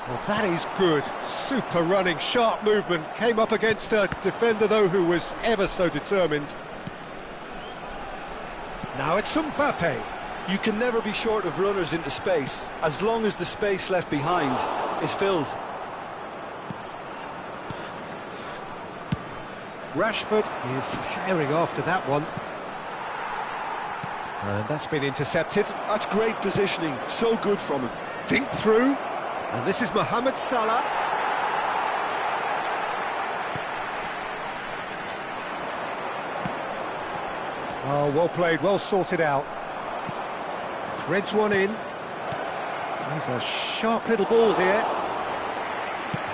Well, that is good. Super running, sharp movement. Came up against a defender, though, who was ever so determined. Now it's Mbappe. You can never be short of runners into space, as long as the space left behind is filled. Rashford is herring after that one. And that's been intercepted. That's great positioning, so good from him. Dink through, and this is Mohamed Salah. Oh, well played, well sorted out. Threads one in. There's a sharp little ball here.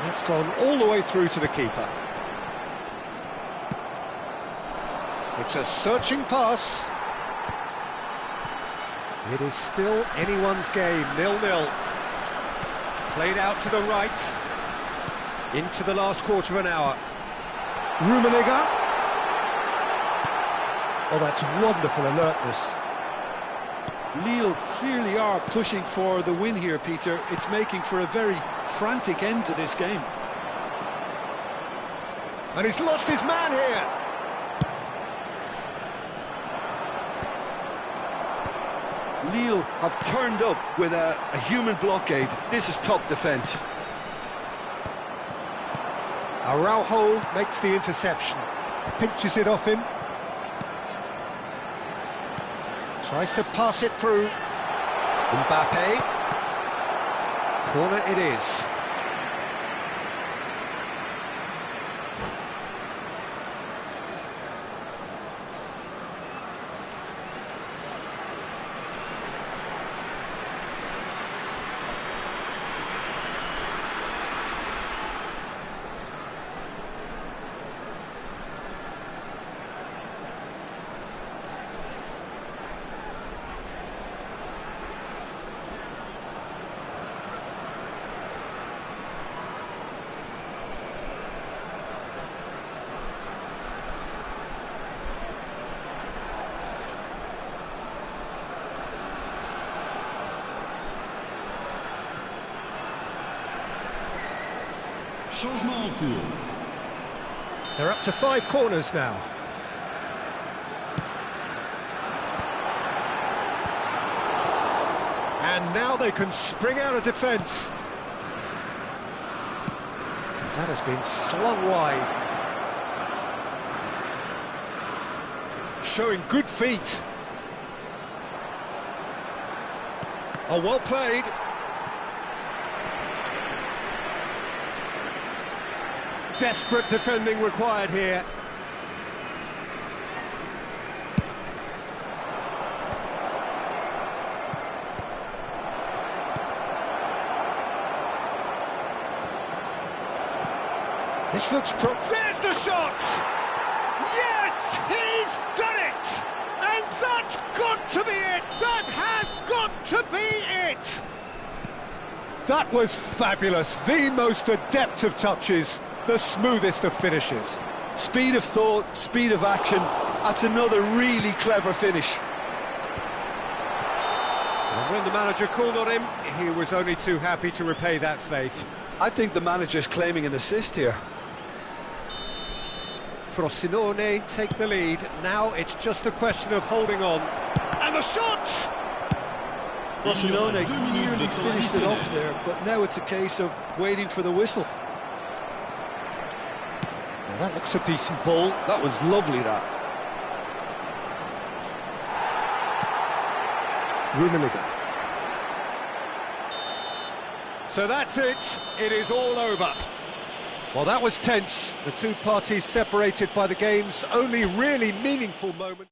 That's gone all the way through to the keeper. It's a searching pass. It is still anyone's game, 0-0. Played out to the right. Into the last quarter of an hour. Rummenigge. Oh, that's wonderful alertness. Lille clearly are pushing for the win here, Peter. It's making for a very frantic end to this game. And he's lost his man here. Lille have turned up with a human blockade. This is top defence. Araujo makes the interception. Pinches it off him. Tries to pass it through. Mbappe. Corner it is. Changement en cours. They're up to 5 corners now. And now they can spring out of defence. That has been slung wide. Showing good feet. Oh, well played. Desperate defending required here. This looks there's the shot! Yes, he's done it! And that's got to be it! That has got to be it! That was fabulous. The most adept of touches. The smoothest of finishes. Speed of thought, speed of action. That's another really clever finish. And when the manager called on him, he was only too happy to repay that faith. I think the manager's claiming an assist here. Frosinone take the lead. Now it's just a question of holding on. And the shot! Frosinone nearly finished it off there, but now it's a case of waiting for the whistle. Well, that looks a decent ball. That was lovely, that. Rummenigge. So that's it. It is all over. Well, that was tense. The two parties separated by the game's only really meaningful moment.